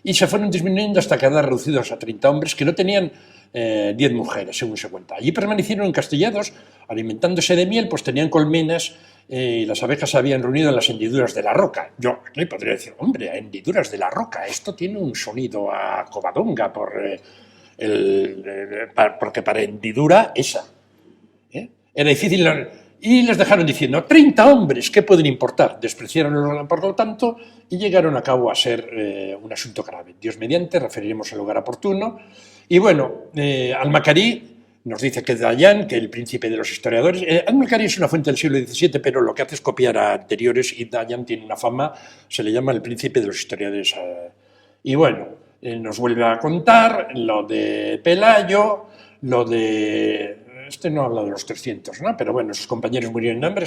Y se fueron disminuyendo hasta quedar reducidos a 30 hombres que no tenían 10 mujeres, según se cuenta. Allí permanecieron encastillados, alimentándose de miel, pues tenían colmenas y las abejas se habían reunido en las hendiduras de la roca. Yo le podría decir, hombre, hendiduras de la roca, esto tiene un sonido a Covadonga, porque para hendidura esa. Era difícil... Y les dejaron diciendo, 30 hombres, ¿qué pueden importar? Despreciaron por lo tanto y llegaron a cabo a ser un asunto grave. Dios mediante, referiremos al lugar oportuno. Y bueno, Al-Makari nos dice que Dayan, que el príncipe de los historiadores... Al-Makari es una fuente del siglo XVII, pero lo que hace es copiar a anteriores y Dayan tiene una fama, se le llama el príncipe de los historiadores. Y bueno, nos vuelve a contar lo de Pelayo, lo de... Este no habla de los 300, ¿no? Pero bueno, sus compañeros murieron de hambre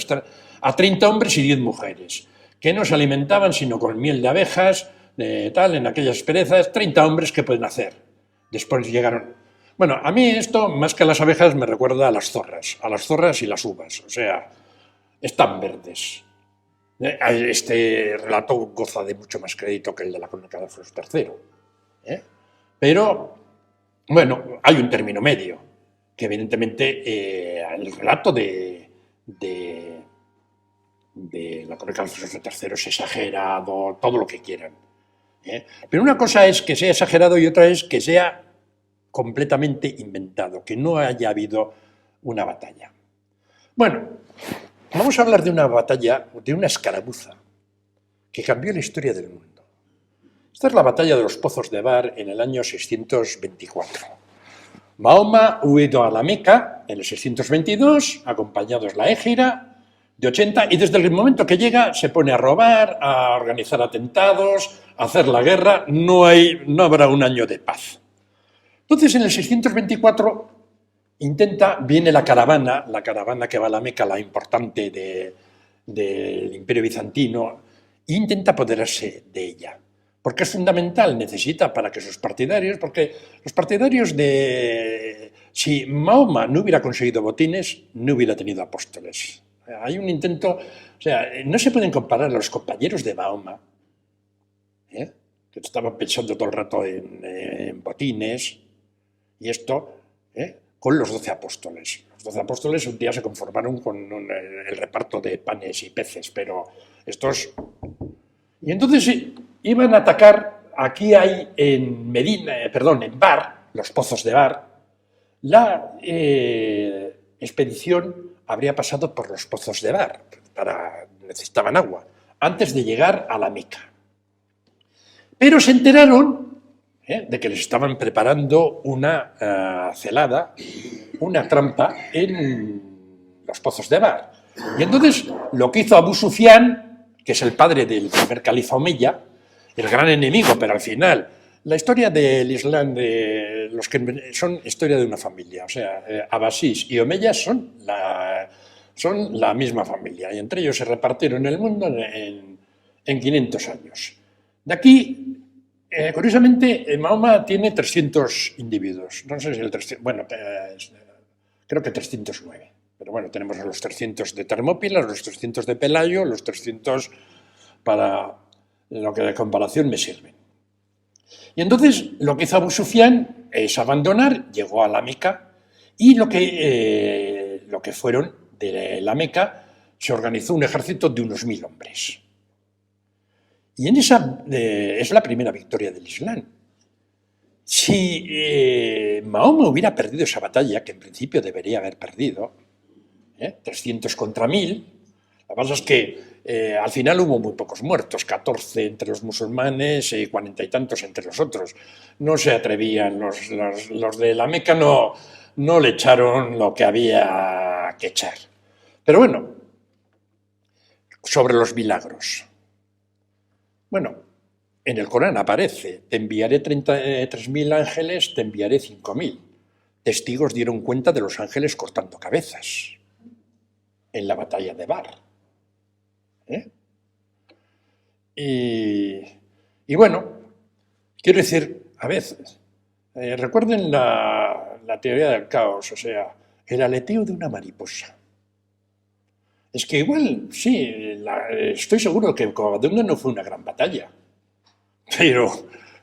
a 30 hombres y 10 mujeres, que no se alimentaban sino con miel de abejas, tal, en aquellas asperezas, 30 hombres, ¿qué pueden hacer? Después llegaron... Bueno, a mí esto, más que a las abejas, me recuerda a las zorras y las uvas, o sea, están verdes. Este relato goza de mucho más crédito que el de la crónica de Alfonso III. Pero, bueno, hay un término medio, que evidentemente el relato de la crónica de Alfonso III es exagerado, todo lo que quieran. Pero una cosa es que sea exagerado y otra es que sea completamente inventado, que no haya habido una batalla. Bueno, vamos a hablar de una batalla, de una escaramuza, que cambió la historia del mundo. Esta es la batalla de los Pozos de Bar en el año 624. Mahoma huido a la Meca en el 622, acompañados la Égira de 80, y desde el momento que llega se pone a robar, a organizar atentados, a hacer la guerra, no habrá un año de paz. Entonces, en el 624 viene la caravana que va a la Meca, la importante del Imperio Bizantino, e intenta apoderarse de ella. Porque es fundamental, necesita para que sus partidarios, porque los partidarios si Mahoma no hubiera conseguido botines, no hubiera tenido apóstoles. Hay un intento, o sea, no se pueden comparar a los compañeros de Mahoma, que estaban pensando todo el rato en botines, y esto, con los 12 apóstoles. Los 12 apóstoles un día se conformaron con el reparto de panes y peces, pero estos... Y entonces iban a atacar, aquí hay en Bar, los Pozos de Bar, la expedición habría pasado por los Pozos de Bar, necesitaban agua, antes de llegar a la Meca. Pero se enteraron de que les estaban preparando una celada, una trampa en los Pozos de Bar. Y entonces lo que hizo Abu Sufyan, que es el padre del primer califa omeya, el gran enemigo, pero al final, la historia del Islam, de los que son historia de una familia, o sea, abasís y omeyas son la misma familia, y entre ellos se repartieron el mundo en 500 años. De aquí, curiosamente, Mahoma tiene 300 individuos, no sé si el 300, bueno, creo que 309. Pero bueno, tenemos a los 300 de Termópilas, los 300 de Pelayo, los 300 para lo que de comparación me sirven. Y entonces lo que hizo Abu Sufyan es abandonar, llegó a la Meca, y lo que fueron de la Meca se organizó un ejército de unos 1000 hombres. Y en esa es la primera victoria del Islam. Si Mahoma hubiera perdido esa batalla, que en principio debería haber perdido, 300 contra 1000. Lo que pasa es que al final hubo muy pocos muertos, 14 entre los musulmanes y 40 y tantos entre los otros. No se atrevían, los de la Meca no le echaron lo que había que echar. Pero bueno, sobre los milagros. Bueno, en el Corán aparece, te enviaré 3.000 ángeles, te enviaré 5.000. Testigos dieron cuenta de los ángeles cortando cabezas en la batalla de Bar. Y bueno, quiero decir, a veces, recuerden la teoría del caos, o sea, el aleteo de una mariposa. Es que igual, sí, estoy seguro que Covadonga no fue una gran batalla, pero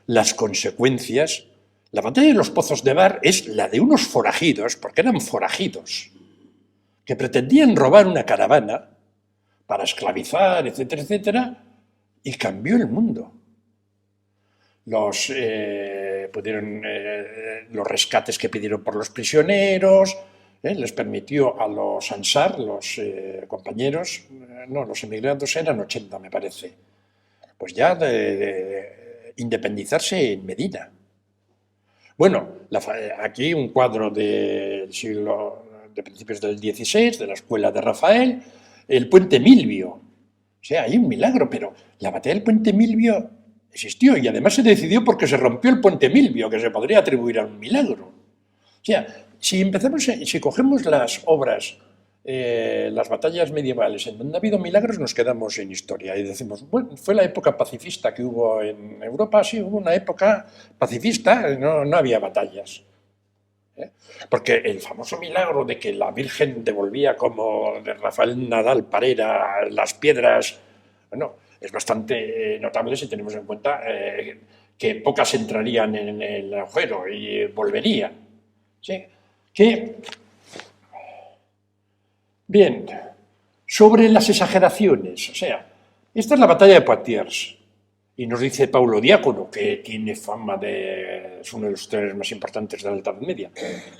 las consecuencias, la batalla de los Pozos de Bar es la de unos forajidos, porque eran forajidos, que pretendían robar una caravana para esclavizar, etcétera, etcétera, y cambió el mundo. Los rescates que pidieron por los prisioneros, les permitió a los Ansar, los compañeros, los emigrados eran 80, me parece, pues ya de independizarse en Medina. Bueno, aquí un cuadro del siglo de principios del XVI, de la escuela de Rafael, el puente Milvio. O sea, hay un milagro, pero la batalla del puente Milvio existió y además se decidió porque se rompió el puente Milvio, que se podría atribuir a un milagro. O sea, si cogemos las obras las batallas medievales en donde ha habido milagros nos quedamos en historia y decimos, bueno, fue la época pacifista que hubo en Europa, sí, hubo una época pacifista, no había batallas. Porque el famoso milagro de que la Virgen devolvía como de Rafael Nadal Parera las piedras, bueno, es bastante notable si tenemos en cuenta que pocas entrarían en el agujero y volverían. ¿Sí? Bien, sobre las exageraciones, o sea, esta es la batalla de Poitiers, y nos dice Paulo Diácono, que tiene fama de... es uno de los historiadores más importantes de la Edad Media.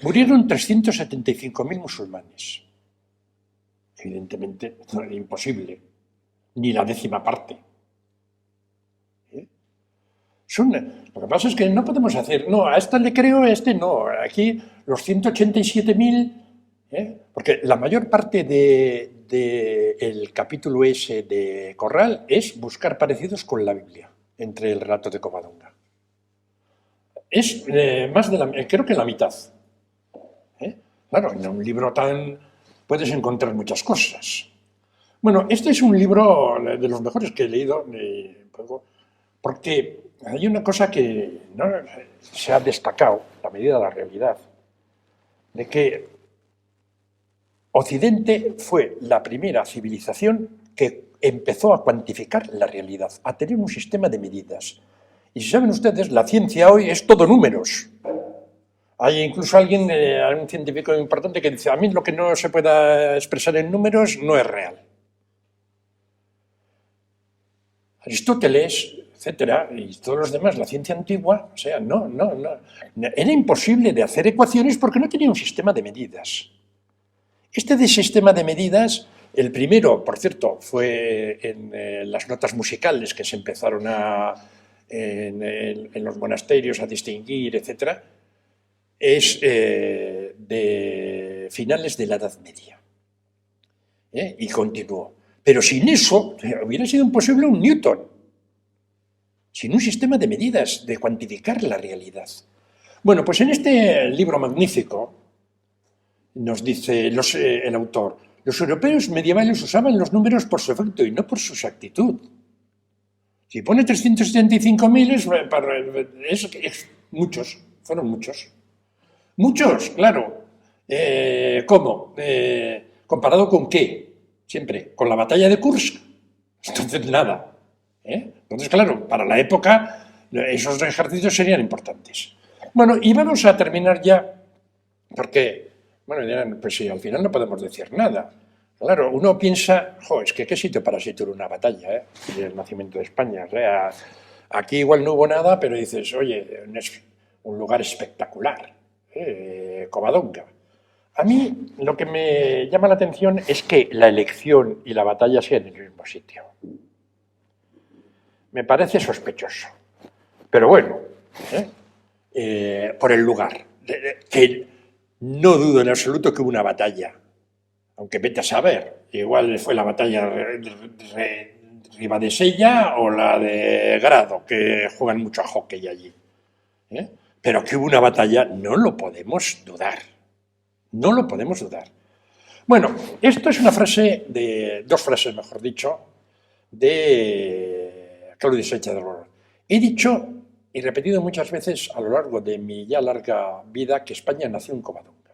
Murieron 375.000 musulmanes. Evidentemente, imposible. Ni la 10ª parte. Lo que pasa es que no podemos hacer... No, a esta le creo, a este no. Aquí los 187.000... porque la mayor parte del capítulo ese de Corral es buscar parecidos con la Biblia, entre el relato de Covadonga. Es más de creo que la mitad. Claro, en un libro tan puedes encontrar muchas cosas. Bueno, este es un libro de los mejores que he leído, porque hay una cosa que no se ha destacado, la medida de la realidad, de que Occidente fue la primera civilización que empezó a cuantificar la realidad, a tener un sistema de medidas. Y si saben ustedes, la ciencia hoy es todo números. Hay incluso alguien, un científico importante, que dice, a mí lo que no se pueda expresar en números no es real. Aristóteles, etcétera, y todos los demás, la ciencia antigua, o sea, no. Era imposible de hacer ecuaciones porque no tenía un sistema de medidas. Este sistema de medidas, el primero, por cierto, fue en las notas musicales que se empezaron en los monasterios a distinguir, etc., es de finales de la Edad Media. Y continuó. Pero sin eso hubiera sido imposible un Newton, sin un sistema de medidas, de cuantificar la realidad. Bueno, pues en este libro magnífico, nos dice el autor, los europeos medievales usaban los números por su efecto y no por su exactitud. Si pone 375.000 es muchos, fueron muchos. Muchos, claro. ¿Cómo? ¿Comparado con qué? Siempre, con la batalla de Kursk. Entonces, nada. Entonces, claro, para la época esos ejercicios serían importantes. Bueno, y vamos a terminar ya, porque... Bueno, dirán, pues sí, al final no podemos decir nada. Claro, uno piensa, es que qué sitio para situar una batalla, y el nacimiento de España. O sea, aquí igual no hubo nada, pero dices, oye, es un lugar espectacular, Covadonga. A mí lo que me llama la atención es que la elección y la batalla sean en el mismo sitio. Me parece sospechoso. Pero bueno, por el lugar. No dudo en absoluto que hubo una batalla, aunque vete a saber, igual fue la batalla de Ribadesella o la de Grado, que juegan mucho a hockey allí. Pero que hubo una batalla no lo podemos dudar, no lo podemos dudar. Bueno, esto es una frase, dos frases mejor dicho, de Claudio Sánchez de Rolo. He dicho y repetido muchas veces a lo largo de mi ya larga vida que España nació en Covadonga.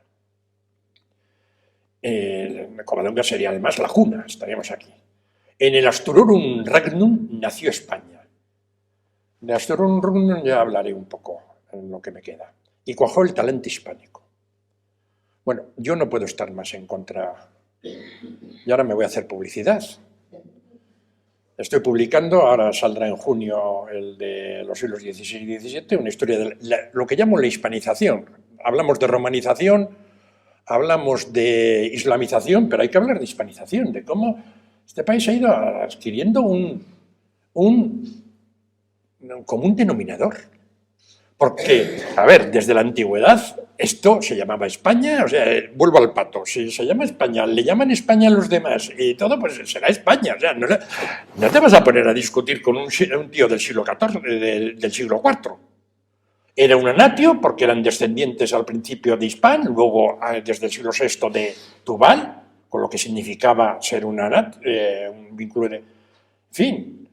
Covadonga sería además la cuna, estaríamos aquí. En el Astrorum Regnum nació España. De Astrorum Regnum ya hablaré un poco en lo que me queda. Y cuajó el talento hispánico. Bueno, yo no puedo estar más en contra. Y ahora me voy a hacer publicidad. Estoy publicando, ahora saldrá en junio el de los siglos XVI y XVII, una historia de lo que llamo la hispanización. Hablamos de romanización, hablamos de islamización, pero hay que hablar de hispanización, de cómo este país ha ido adquiriendo un común denominador. Porque, a ver, desde la antigüedad esto se llamaba España, o sea, vuelvo al pato, si se llama España, le llaman España a los demás y todo, pues será España, o sea, no te vas a poner a discutir con un tío del siglo XIV, del siglo IV. Era un anatio porque eran descendientes al principio de Hispán, luego desde el siglo VI de Tubal, con lo que significaba ser un vínculo de... En fin,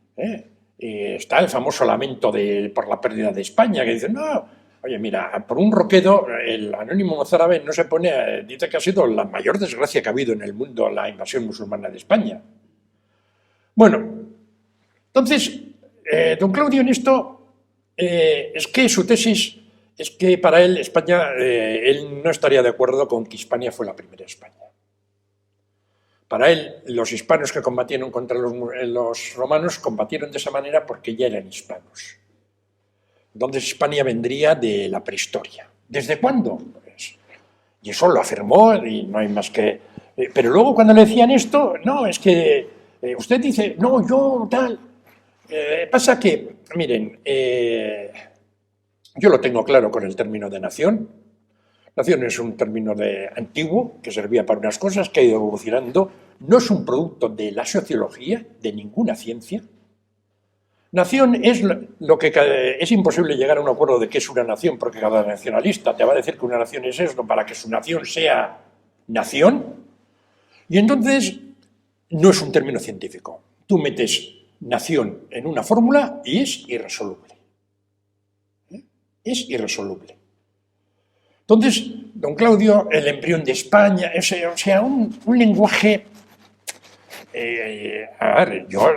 y está el famoso lamento por la pérdida de España, que dice, no, oye, mira, por un roquedo, el anónimo mozárabe no se pone, dice que ha sido la mayor desgracia que ha habido en el mundo la invasión musulmana de España. Bueno, entonces, don Claudio en esto, es que su tesis es que para él España, él no estaría de acuerdo con que Hispania fue la primera España. Para él, los hispanos que combatieron contra los romanos combatieron de esa manera porque ya eran hispanos. Entonces Hispania vendría de la prehistoria. ¿Desde cuándo? Pues, y eso lo afirmó y no hay más que... pero luego cuando le decían esto, no, es que usted dice, no, yo tal... pasa que, miren, yo lo tengo claro con el término de nación. Nación es un término antiguo que servía para unas cosas, que ha ido evolucionando. No es un producto de la sociología, de ninguna ciencia. Nación es lo que es imposible llegar a un acuerdo de qué es una nación, porque cada nacionalista te va a decir que una nación es esto para que su nación sea nación. Y entonces no es un término científico. Tú metes nación en una fórmula y es irresoluble. Es irresoluble. Entonces, don Claudio, el embrión de España, o sea, un lenguaje... a ver, yo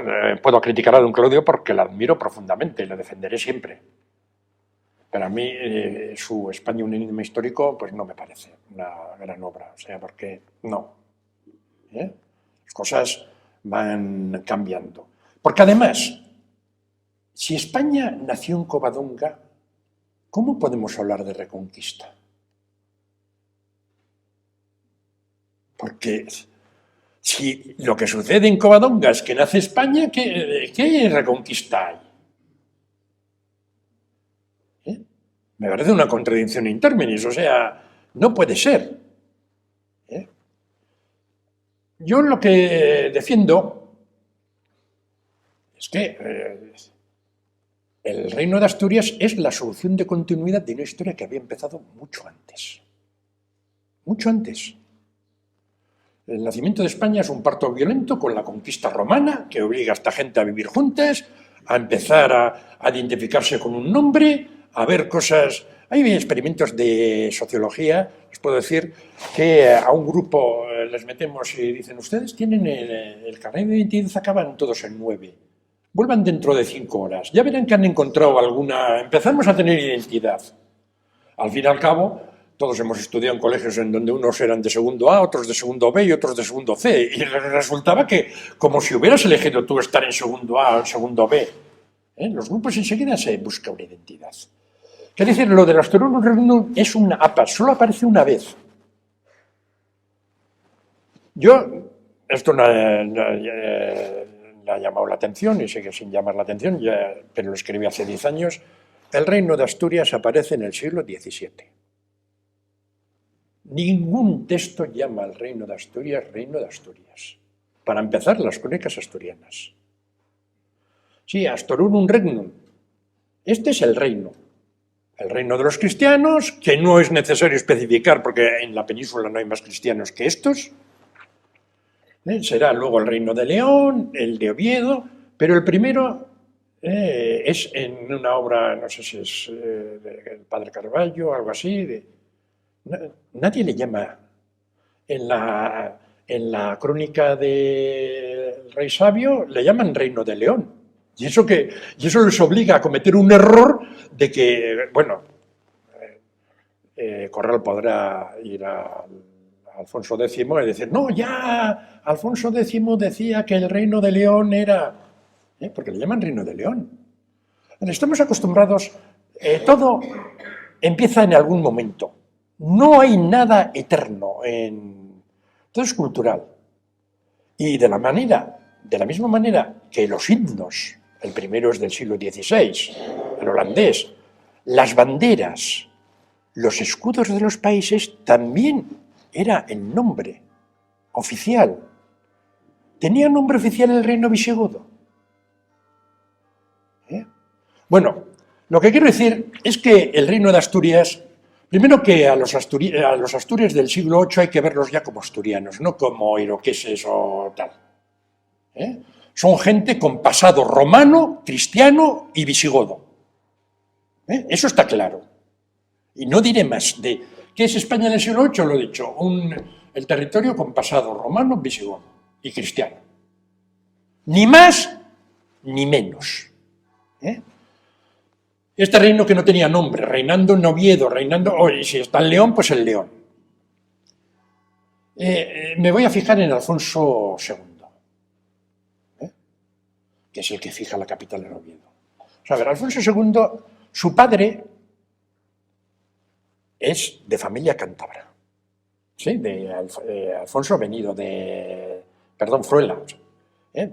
puedo criticar a don Claudio porque la admiro profundamente y la defenderé siempre. Pero a mí su España, un enigma histórico, pues no me parece una gran obra. O sea, porque no. Las cosas van cambiando. Porque además, si España nació en Covadonga, ¿cómo podemos hablar de reconquista? Porque si lo que sucede en Covadonga es que nace España, ¿qué reconquista hay? Me parece una contradicción in terminis, o sea, no puede ser. Yo lo que defiendo es que el Reino de Asturias es la solución de continuidad de una historia que había empezado mucho antes. Mucho antes. El nacimiento de España es un parto violento con la conquista romana, que obliga a esta gente a vivir juntas, a empezar a identificarse con un nombre, a ver cosas... Hay experimentos de sociología, les puedo decir, que a un grupo les metemos y dicen, ustedes tienen el carnet de identidad, acaban todos en 9. Vuelvan dentro de 5 horas, ya verán que han encontrado alguna... Empezamos a tener identidad. Al fin y al cabo... Todos hemos estudiado en colegios en donde unos eran de segundo A, otros de segundo B y otros de segundo C. Y resultaba que, como si hubieras elegido tú estar en segundo A o en segundo B, los grupos enseguida se busca una identidad. Quiere decir, lo del Astorunum Regnum es una APA, solo aparece una vez. Yo, esto no le ha llamado la atención y sigue sin llamar la atención, pero lo escribí hace 10 años. El Reino de Asturias aparece en el siglo XVII. Ningún texto llama al Reino de Asturias Reino de Asturias. Para empezar, las crónicas asturianas. Sí, Astorunum Regnum. Este es el reino de los cristianos, que no es necesario especificar porque en la península no hay más cristianos que estos. Será luego el reino de León, el de Oviedo, pero el primero es en una obra, no sé si es del padre Carballo o algo así. Nadie le llama. En la crónica del rey sabio le llaman Reino de León. Y eso les obliga a cometer un error de que, bueno, Corral podrá ir a Alfonso X y decir, no, ya Alfonso X decía que el Reino de León era... porque le llaman Reino de León. Estamos acostumbrados, todo empieza en algún momento. No hay nada eterno, todo es cultural. Y de la misma manera que los himnos, el primero es del siglo XVI, el holandés, las banderas, los escudos de los países también era el nombre oficial. ¿Tenía nombre oficial el reino visigodo? Bueno, lo que quiero decir es que el Reino de Asturias... Primero que a los asturias del siglo VIII hay que verlos ya como asturianos, no como iroqueses o tal. Son gente con pasado romano, cristiano y visigodo. Eso está claro. Y no diré más. ¿Qué es España en el siglo VIII? Lo he dicho. El territorio con pasado romano, visigodo y cristiano. Ni más ni menos. Este reino que no tenía nombre, reinando en Oviedo, y si está el León, pues el León. Me voy a fijar en Alfonso II, que es el que fija la capital en Oviedo. O sea, a ver, Alfonso II, su padre es de familia cántabra, ¿sí? Alfonso venido Fruela,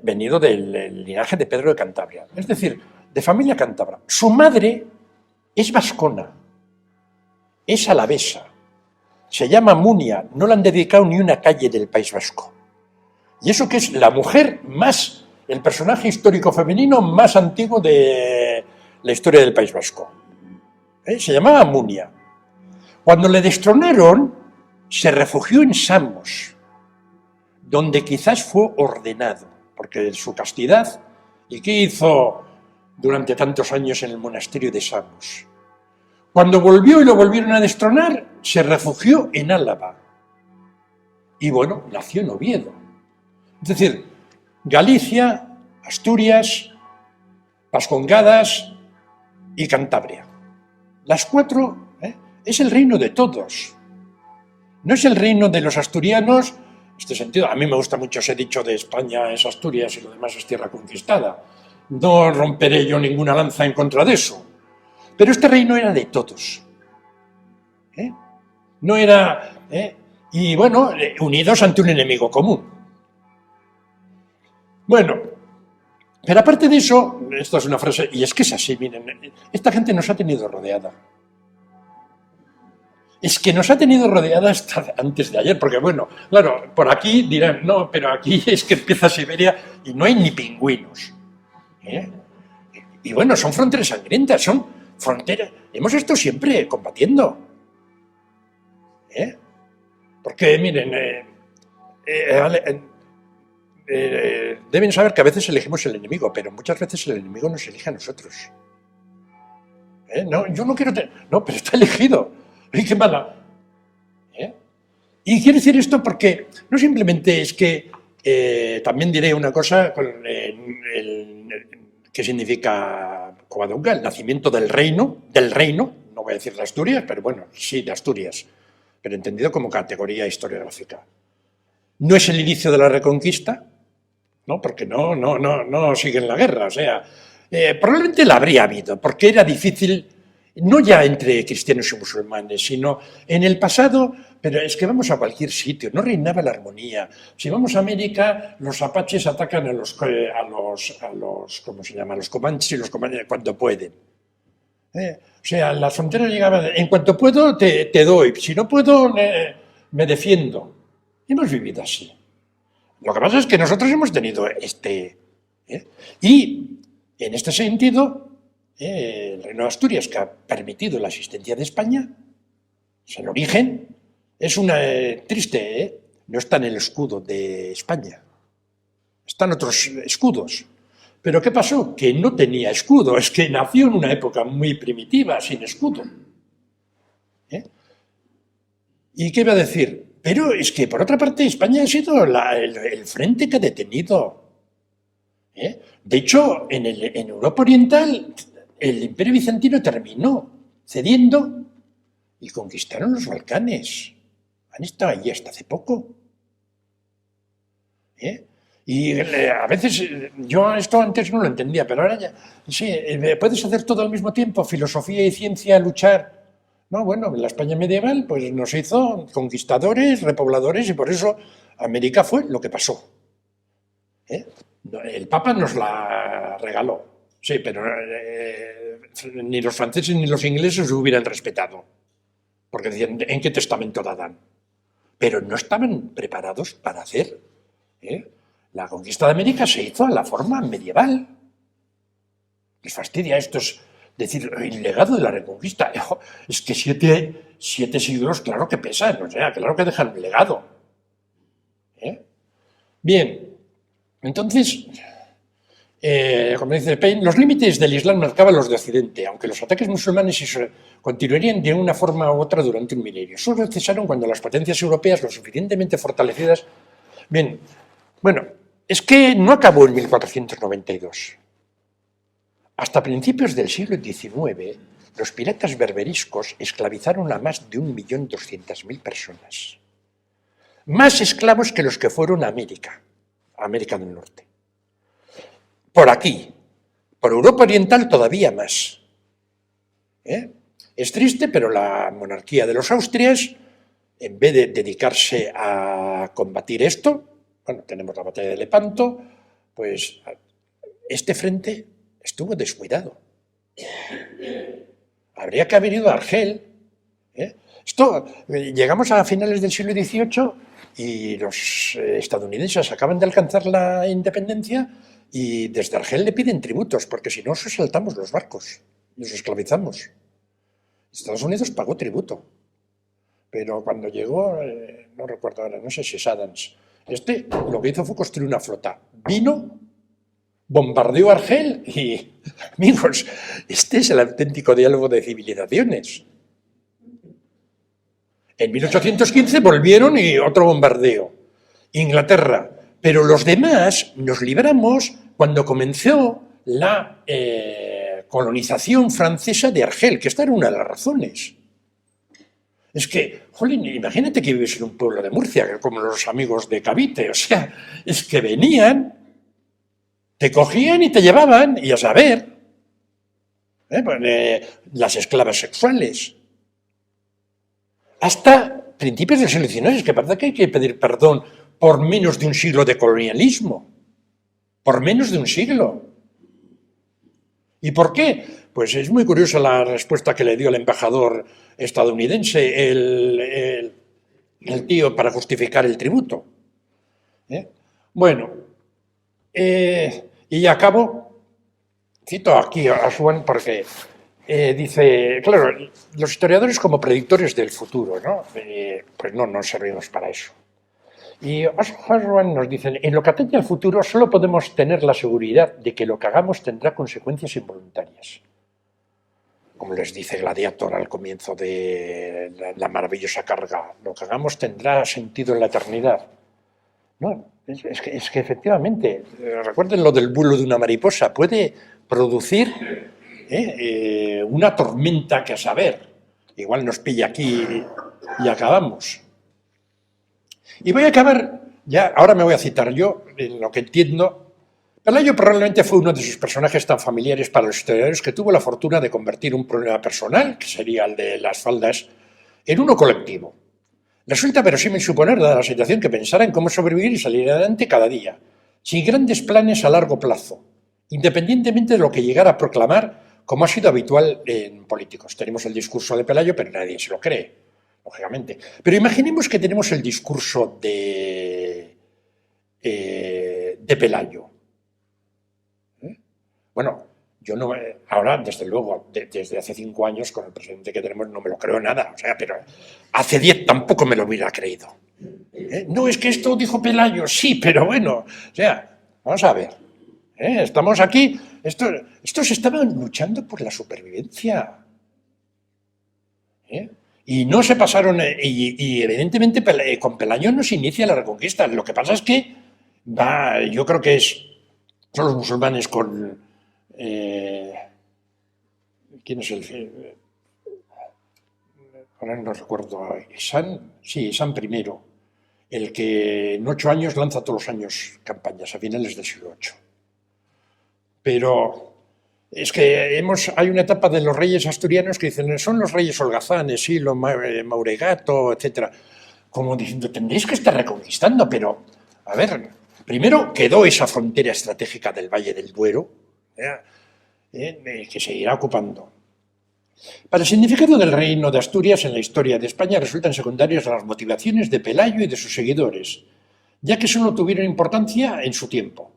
venido del linaje de Pedro de Cantabria, es decir, de familia cántabra. Su madre es vascona, es alavesa, se llama Munia, no le han dedicado ni una calle del País Vasco. Y eso que es la mujer más, el personaje histórico femenino más antiguo de la historia del País Vasco. Se llamaba Munia. Cuando le destronaron, se refugió en Samos, donde quizás fue ordenado, porque de su castidad. ¿Y qué hizo durante tantos años en el monasterio de Samos? Cuando volvió y lo volvieron a destronar, se refugió en Álava. Y bueno, nació en Oviedo. Es decir, Galicia, Asturias, Vascongadas y Cantabria. Las cuatro, es el reino de todos. No es el reino de los asturianos, en este sentido, a mí me gusta mucho ese dicho de España es Asturias y lo demás es tierra conquistada. No romperé yo ninguna lanza en contra de eso. Pero este reino era de todos. No era... y bueno, unidos ante un enemigo común. Bueno, pero aparte de eso, esto es una frase, y es que es así, miren, esta gente nos ha tenido rodeada. Es que nos ha tenido rodeada hasta antes de ayer, porque bueno, claro, por aquí dirán, no, pero aquí es que empieza Siberia y no hay ni pingüinos. Y bueno, son fronteras sangrientas, son fronteras, hemos estado siempre combatiendo. Porque miren, deben saber que a veces elegimos el enemigo, pero muchas veces el enemigo nos elige a nosotros. No, yo no quiero no, pero está elegido. ¡Ay, qué mala! Y quiero decir esto porque no simplemente es que también diré una cosa que significa Covadonga, el nacimiento del reino, no voy a decir de Asturias, pero bueno, sí de Asturias, pero entendido como categoría historiográfica. No es el inicio de la Reconquista, ¿no? Porque no siguen la guerra, o sea, probablemente la habría habido, porque era difícil, no ya entre cristianos y musulmanes, sino en el pasado, pero es que vamos a cualquier sitio, no reinaba la armonía. Si vamos a América, los apaches atacan a los ¿cómo se llama? A los comanches y los comanches cuando pueden. O sea, las fronteras llegaban, en cuanto puedo te doy, si no puedo me defiendo. Hemos vivido así. Lo que pasa es que nosotros hemos tenido y en este sentido, el Reino de Asturias, que ha permitido la existencia de España, es el origen, es una triste, no está en el escudo de España, están otros escudos. Pero ¿qué pasó? Que no tenía escudo, es que nació en una época muy primitiva, sin escudo. ¿Y qué iba a decir? Pero es que, por otra parte, España ha sido el frente que ha detenido. De hecho, en Europa Oriental, el Imperio Bizantino terminó cediendo y conquistaron los Balcanes. Han estado allí hasta hace poco. Y a veces, yo esto antes no lo entendía, pero ahora ya, sí, puedes hacer todo al mismo tiempo, filosofía y ciencia, luchar. No, bueno, en la España medieval pues nos hizo conquistadores, repobladores, y por eso América fue lo que pasó. El Papa nos la regaló, sí, pero ni los franceses ni los ingleses lo hubieran respetado, porque decían, ¿en qué testamento la dan? Pero no estaban preparados para hacer. La conquista de América se hizo a la forma medieval. Les fastidia estos decir, el legado de la Reconquista, es que siete siglos, claro que pesan, o sea, claro que dejan un legado. Bien, entonces, como dice Paine, los límites del Islam marcaban los de Occidente, aunque los ataques musulmanes continuarían de una forma u otra durante un milenio. Solo cesaron cuando las potencias europeas, lo suficientemente fortalecidas... Bien, bueno, es que no acabó en 1492. Hasta principios del siglo XIX, los piratas berberiscos esclavizaron a más de 1.200.000 personas. Más esclavos que los que fueron a América del Norte. Por aquí, por Europa Oriental todavía más. Es triste, pero la monarquía de los Austrias, en vez de dedicarse a combatir esto, bueno, tenemos la batalla de Lepanto, pues este frente estuvo descuidado. Habría que haber ido a Argel. Llegamos a finales del siglo XVIII y los estadounidenses acaban de alcanzar la independencia y desde Argel le piden tributos, porque si no, saltamos los barcos y los esclavizamos. Estados Unidos pagó tributo, pero cuando llegó, no recuerdo ahora, no sé si es Adams, lo que hizo fue construir una flota. Vino, bombardeó Argel y, amigos, este es el auténtico diálogo de civilizaciones. En 1815 volvieron y otro bombardeo. Inglaterra. Pero los demás nos libramos cuando comenzó la colonización francesa de Argel, que esta era una de las razones. Es que, jolín, imagínate que vives en un pueblo de Murcia, como los amigos de Cavite, o sea, es que venían, te cogían y te llevaban, y a saber, las esclavas sexuales. Hasta principios del siglo XIX, es que parece que hay que pedir perdón por menos de un siglo de colonialismo. Por menos de un siglo. ¿Y por qué? Pues es muy curiosa la respuesta que le dio el embajador estadounidense, el tío, para justificar el tributo. Bueno, y acabo, cito aquí a Swan porque dice, claro, los historiadores como predictores del futuro, ¿no? Pues no servimos para eso. Y Oswald nos dice, en lo que atañe al futuro solo podemos tener la seguridad de que lo que hagamos tendrá consecuencias involuntarias. Como les dice Gladiator al comienzo de la maravillosa carga, lo que hagamos tendrá sentido en la eternidad. No, es que efectivamente, recuerden lo del vuelo de una mariposa, puede producir una tormenta que a saber, igual nos pilla aquí y acabamos. Y voy a acabar, ya, ahora me voy a citar yo, en lo que entiendo. Pelayo probablemente fue uno de sus personajes tan familiares para los historiadores que tuvo la fortuna de convertir un problema personal, que sería el de las faldas, en uno colectivo. Resulta verosímil suponer, dada la situación, que pensara en cómo sobrevivir y salir adelante cada día, sin grandes planes a largo plazo, independientemente de lo que llegara a proclamar, como ha sido habitual en políticos. Tenemos el discurso de Pelayo, pero nadie se lo cree, lógicamente. Pero imaginemos que tenemos el discurso de Pelayo. Bueno, yo no, ahora, desde luego, desde hace 5 años, con el presidente que tenemos, no me lo creo nada, o sea, pero hace 10 tampoco me lo hubiera creído. No, es que esto dijo Pelayo, sí, pero bueno, o sea, vamos a ver, estamos aquí, estos estaban luchando por la supervivencia, y no se pasaron, y evidentemente con Pelayo no se inicia la Reconquista, lo que pasa es que yo creo que son los musulmanes con... ¿quién es el...? Ahora no recuerdo. San I, el que en 8 años lanza todos los años campañas, a finales del siglo VIII. Pero es que hay una etapa de los reyes asturianos que dicen, son los reyes holgazanes, Silo, Mauregato, etc. Como diciendo, tendréis que estar reconquistando, pero, a ver, primero quedó esa frontera estratégica del Valle del Duero, que se irá ocupando. Para el significado del reino de Asturias en la historia de España resultan secundarias las motivaciones de Pelayo y de sus seguidores, ya que solo tuvieron importancia en su tiempo.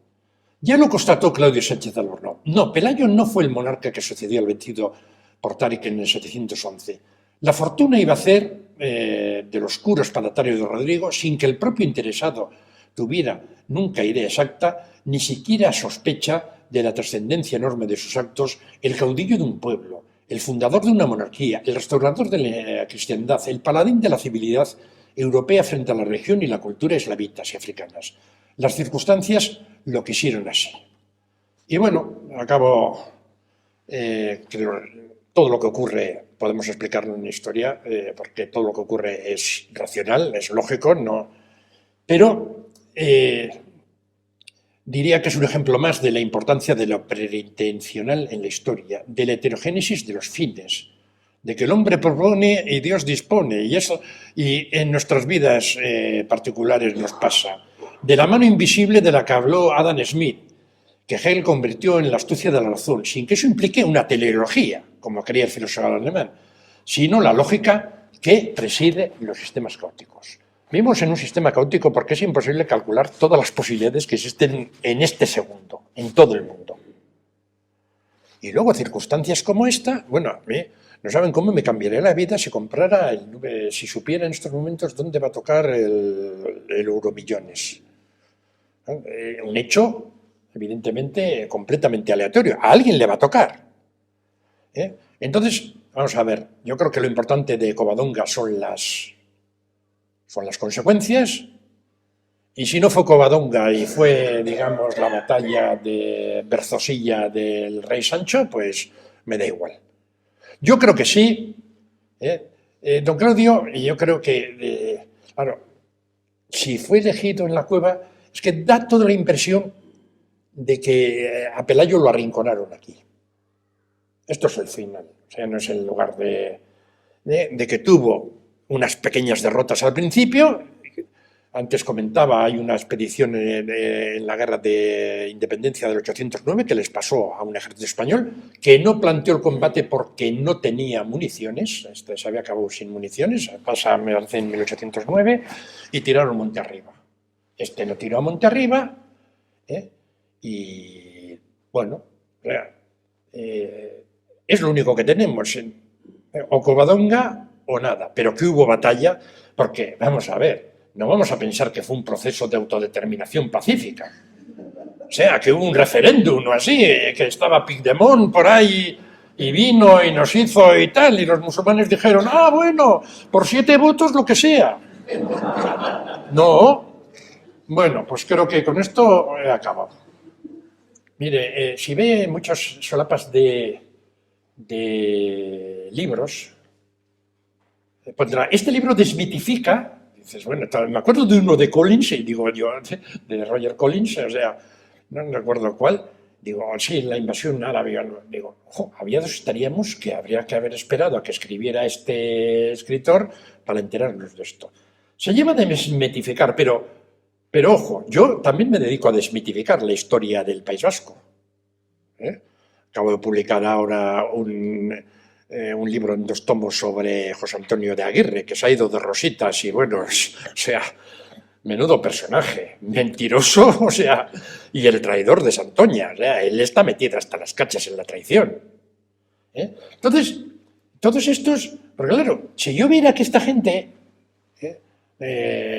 Ya lo constató Claudio Sánchez Albornoz. No, Pelayo no fue el monarca que sucedió al vencido por Táriq en el 711. La fortuna iba a hacer del oscuro espadatario de Rodrigo sin que el propio interesado tuviera nunca idea exacta, ni siquiera sospecha de la trascendencia enorme de sus actos, el caudillo de un pueblo, el fundador de una monarquía, el restaurador de la cristiandad, el paladín de la civilidad europea frente a la región y la cultura eslavitas y africanas. Las circunstancias lo quisieron así. Y bueno, acabo, creo, todo lo que ocurre podemos explicarlo en la historia, porque todo lo que ocurre es racional, es lógico, no, pero diría que es un ejemplo más de la importancia de lo preintencional en la historia, de la heterogénesis de los fines, de que el hombre propone y Dios dispone, y en nuestras vidas particulares nos pasa. De la mano invisible de la que habló Adam Smith, que Hegel convirtió en la astucia de la razón, sin que eso implique una teleología, como quería el filósofo alemán, sino la lógica que preside los sistemas caóticos. Vivimos en un sistema caótico porque es imposible calcular todas las posibilidades que existen en este segundo, en todo el mundo. Y luego circunstancias como esta, bueno, a mí no saben cómo me cambiaría la vida si comprara, si supiera en estos momentos dónde va a tocar el Euromillones. Un hecho, evidentemente, completamente aleatorio. A alguien le va a tocar. Entonces, vamos a ver, yo creo que lo importante de Covadonga son las consecuencias, y si no fue Covadonga y fue, digamos, la batalla de Berzosilla del rey Sancho, pues me da igual. Yo creo que sí, don Claudio, y yo creo que, claro, si fue elegido en la cueva, es que da toda la impresión de que a Pelayo lo arrinconaron aquí. Esto es el final, o sea, no es el lugar de que tuvo unas pequeñas derrotas al principio. Antes comentaba, hay una expedición en la guerra de independencia del 809 que les pasó a un ejército español que no planteó el combate porque no tenía municiones. Se había acabado sin municiones, pasa en 1809 y tiraron monte arriba. No tiró a monte arriba y bueno, es lo único que tenemos, o Covadonga o nada, pero que hubo batalla, porque, vamos a ver, no vamos a pensar que fue un proceso de autodeterminación pacífica. O sea, que hubo un referéndum o así, que estaba Puigdemont por ahí y vino y nos hizo y tal, y los musulmanes dijeron, bueno, por 7 votos lo que sea. No. Bueno, pues creo que con esto he acabado. Mire, si ve muchas solapas de libros, pondrá, este libro desmitifica, dices, bueno, me acuerdo de uno de Collins, y digo yo, de Roger Collins, o sea, no me acuerdo cuál, digo, sí, la invasión árabe, digo, aviados estaríamos que habría que haber esperado a que escribiera este escritor para enterarnos de esto. Se lleva a desmitificar, pero ojo, yo también me dedico a desmitificar la historia del País Vasco. Acabo de publicar ahora un libro en 2 tomos sobre José Antonio de Aguirre, que se ha ido de rositas y bueno, o sea, menudo personaje, mentiroso, o sea, y el traidor de Santoña, o sea, él está metido hasta las cachas en la traición. Entonces, todos estos, porque claro, si yo viera que esta gente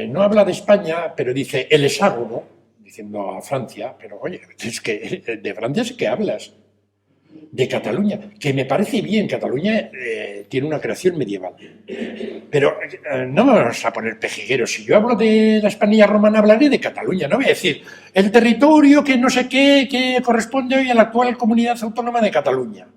no habla de España, pero dice el hexágono, diciendo a Francia, pero oye, es que de Francia sí que hablas. De Cataluña, que me parece bien, Cataluña tiene una creación medieval. Pero no me vamos a poner pejigueros. Si yo hablo de la España romana, hablaré de Cataluña. No voy a decir el territorio que no sé qué, que corresponde hoy a la actual comunidad autónoma de Cataluña.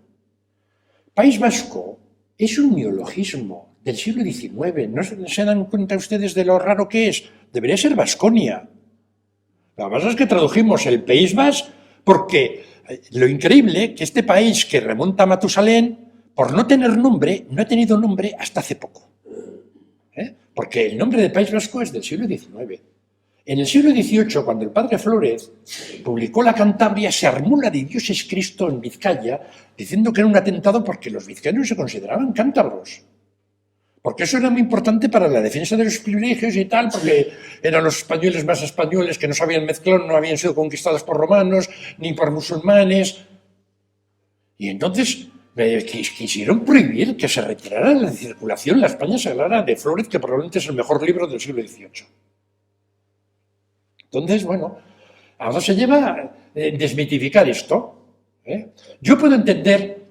País Vasco es un neologismo del siglo XIX. ¿No se dan cuenta ustedes de lo raro que es? Debería ser Vasconia. Lo que pasa es que tradujimos el País Vasco porque lo increíble que este país que remonta a Matusalén, por no tener nombre, no ha tenido nombre hasta hace poco. Porque el nombre del País Vasco es del siglo XIX. En el siglo XVIII, cuando el padre Flórez publicó la Cantabria, se armó la de Dios es Cristo en Vizcaya, diciendo que era un atentado porque los vizcaínos se consideraban cántabros. porque eso era muy importante para la defensa de los privilegios y tal, porque eran los españoles más españoles que no se habían mezclado, no habían sido conquistados por romanos ni por musulmanes. Y entonces quisieron prohibir que se retirara de la circulación la España Sagrada de Flórez, que probablemente es el mejor libro del siglo XVIII. Entonces, bueno, ahora se lleva a desmitificar esto. Yo puedo entender,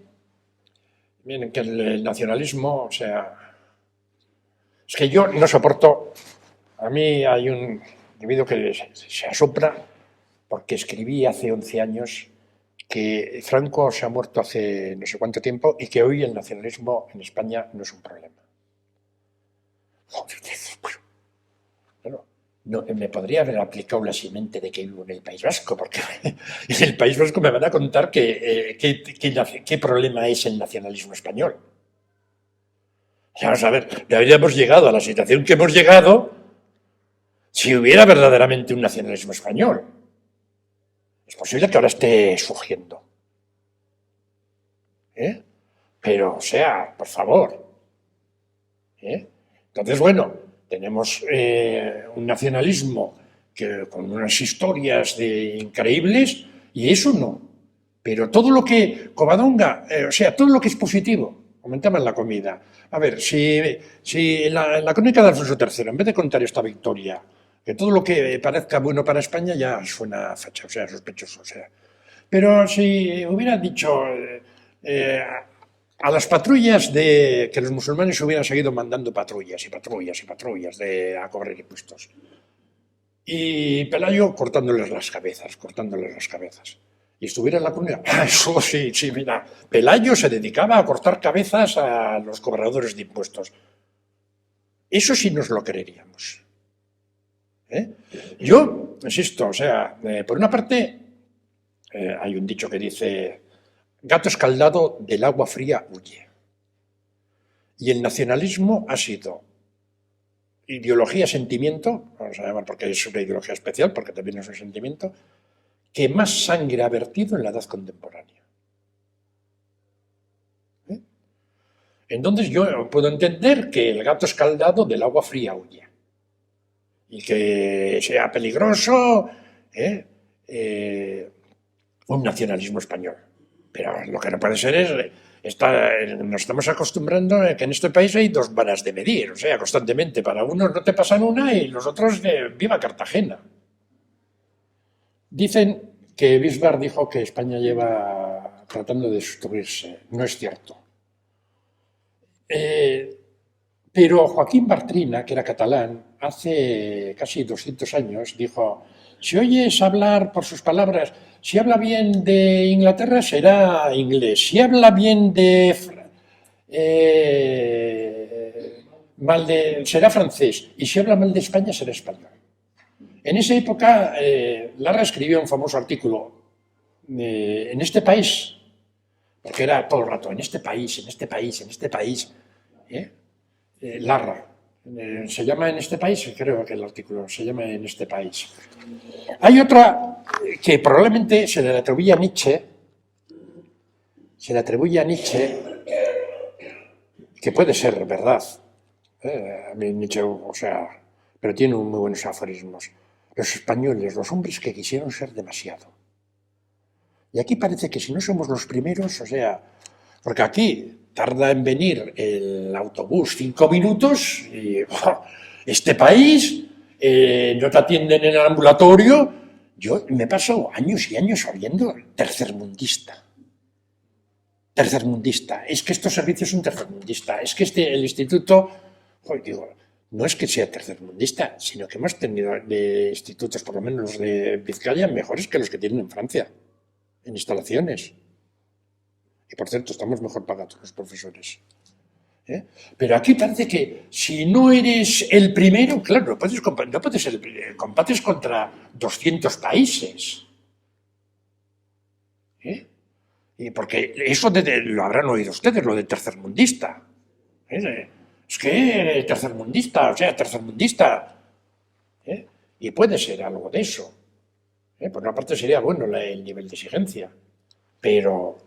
miren, que el nacionalismo, o sea, es que yo no soporto, a mí hay un individuo que se asopra porque escribí hace 11 años que Franco se ha muerto hace no sé cuánto tiempo y que hoy el nacionalismo en España no es un problema. Joder, bueno, no, me podría haber aplicado la simiente de que vivo en el País Vasco, porque en el País Vasco me van a contar qué problema es el nacionalismo español. Vamos a ver, no habríamos llegado a la situación que hemos llegado si hubiera verdaderamente un nacionalismo español. Es posible que ahora esté surgiendo. Pero, o sea, por favor. Entonces, bueno, tenemos un nacionalismo con unas historias increíbles y eso no. Pero todo lo que Covadonga, o sea, todo lo que es positivo, comentaba en la comida. A ver, si en la crónica de Alfonso III, en vez de contar esta victoria, que todo lo que parezca bueno para España ya suena facha, o sea, sospechoso, o sea. Pero si hubiera dicho a las patrullas que los musulmanes hubieran seguido mandando patrullas y patrullas y patrullas a cobrar impuestos. Y Pelayo cortándoles las cabezas. Y estuviera en la comunidad. Eso sí, mira. Pelayo se dedicaba a cortar cabezas a los cobradores de impuestos. Eso sí nos lo creeríamos. Yo, insisto, o sea, por una parte, hay un dicho que dice: gato escaldado del agua fría huye. Y el nacionalismo ha sido ideología-sentimiento, vamos a llamar porque es una ideología especial, porque también es un sentimiento, que más sangre ha vertido en la edad contemporánea. Entonces yo puedo entender que el gato escaldado del agua fría huye. Y que sea peligroso un nacionalismo español. Pero lo que no puede ser es, nos estamos acostumbrando a que en este país hay dos varas de medir, o sea, constantemente. Para unos no te pasan una y los otros viva Cartagena. Dicen que Bismarck dijo que España lleva tratando de destruirse. No es cierto. Pero Joaquín Bartrina, que era catalán, hace casi 200 años, dijo: si oyes hablar por sus palabras, si habla bien de Inglaterra será inglés, si habla bien será francés, y si habla mal de España será español. En esa época, Larra escribió un famoso artículo en este país, porque era todo el rato, en este país, Larra. Se llama En este país, creo que el artículo se llama En este país. Hay otra que probablemente se le atribuye a Nietzsche, que puede ser verdad. A mí Nietzsche, o sea, pero tiene muy buenos aforismos. Los españoles, los hombres que quisieron ser demasiado. Y aquí parece que si no somos los primeros, o sea, porque aquí tarda en venir el autobús 5 minutos y este país no te atienden en el ambulatorio. Yo me paso años y años oyendo tercermundista. Es que estos servicios son tercermundistas. Es que el instituto, digo, no es que sea tercermundista, sino que hemos tenido de institutos, por lo menos los de Vizcaya, mejores que los que tienen en Francia, en instalaciones. Y por cierto, estamos mejor pagados los profesores. Pero aquí parece que si no eres el primero, claro, no puedes ser el primero, combates contra 200 países. Y porque eso lo habrán oído ustedes, lo de tercermundista. Es que tercermundista. Y puede ser algo de eso. Por una parte sería bueno el nivel de exigencia, pero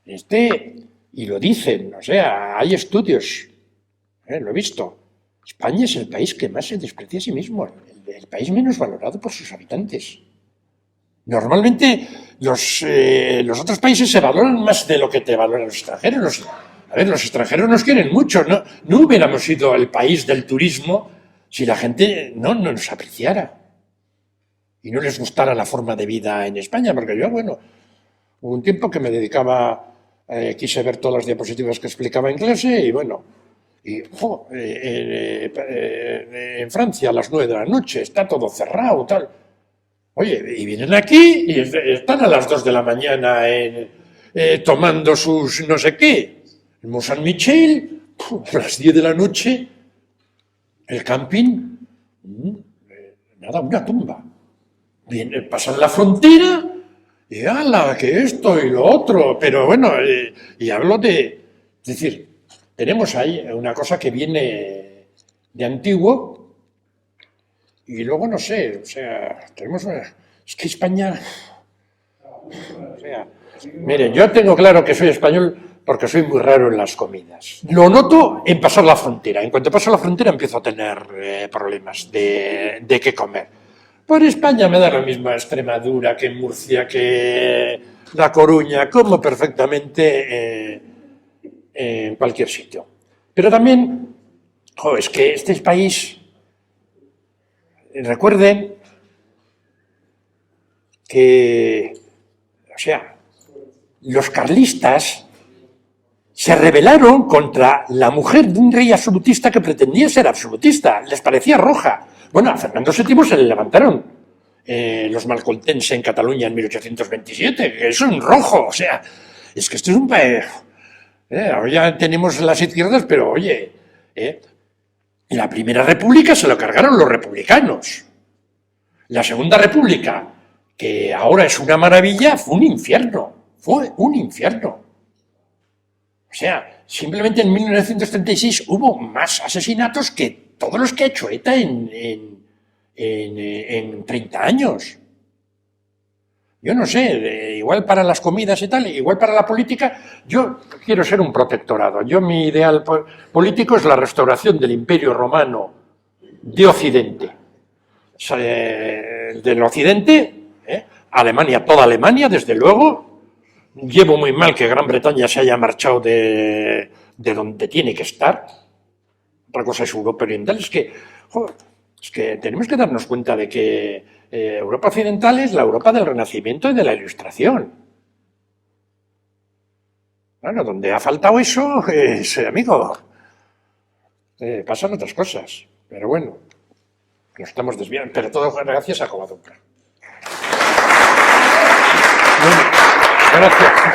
y lo dicen, o sea, hay estudios Lo he visto. España es el país que más se desprecia a sí mismo, el país menos valorado por sus habitantes. Normalmente los otros países se valoran más de lo que te valoran los extranjeros. Los extranjeros nos quieren mucho. No hubiéramos sido el país del turismo si la gente no nos apreciara y no les gustara la forma de vida en España. Porque yo, hubo un tiempo que me dedicaba, quise ver todas las diapositivas que explicaba en clase en Francia a las 9 de la noche está todo cerrado, tal. Oye, y vienen aquí y están a las 2 de la mañana tomando sus no sé qué. El Mont Saint-Michel, a las 10 de la noche, el camping, nada, una tumba. Pasan la frontera y ¡hala! Que esto y lo otro. Pero bueno, y hablo de... Es decir, tenemos ahí una cosa que viene de antiguo. Y luego, no sé, o sea, tenemos... Es que España... O sea, miren, yo tengo claro que soy español porque soy muy raro en las comidas. Lo noto en pasar la frontera. En cuanto paso la frontera empiezo a tener problemas de qué comer. Por España me da lo mismo Extremadura que Murcia, que La Coruña, como perfectamente en cualquier sitio. Pero también, es que este país... Recuerden que, o sea, los carlistas se rebelaron contra la mujer de un rey absolutista que pretendía ser absolutista, les parecía roja. Bueno, a Fernando VII se le levantaron los malcontents en Cataluña en 1827, que es un rojo, o sea, es que esto es un país... ahora ya tenemos las izquierdas, pero oye... La Primera República se lo cargaron los republicanos. La Segunda República, que ahora es una maravilla, fue un infierno. Fue un infierno. O sea, simplemente en 1936 hubo más asesinatos que todos los que ha hecho ETA en 30 años. Yo no sé, igual para las comidas y tal, igual para la política, yo quiero ser un protectorado. Mi ideal político es la restauración del Imperio Romano de Occidente. Del Occidente, Alemania, toda Alemania, desde luego. Llevo muy mal que Gran Bretaña se haya marchado de donde tiene que estar. Otra cosa es Europa Oriental. Es que tenemos que darnos cuenta de que Europa Occidental es la Europa del Renacimiento y de la Ilustración. Bueno, donde ha faltado eso, amigo, pasan otras cosas. Pero bueno, nos estamos desviando. Pero todo gracias a Covadonga. Bueno, gracias.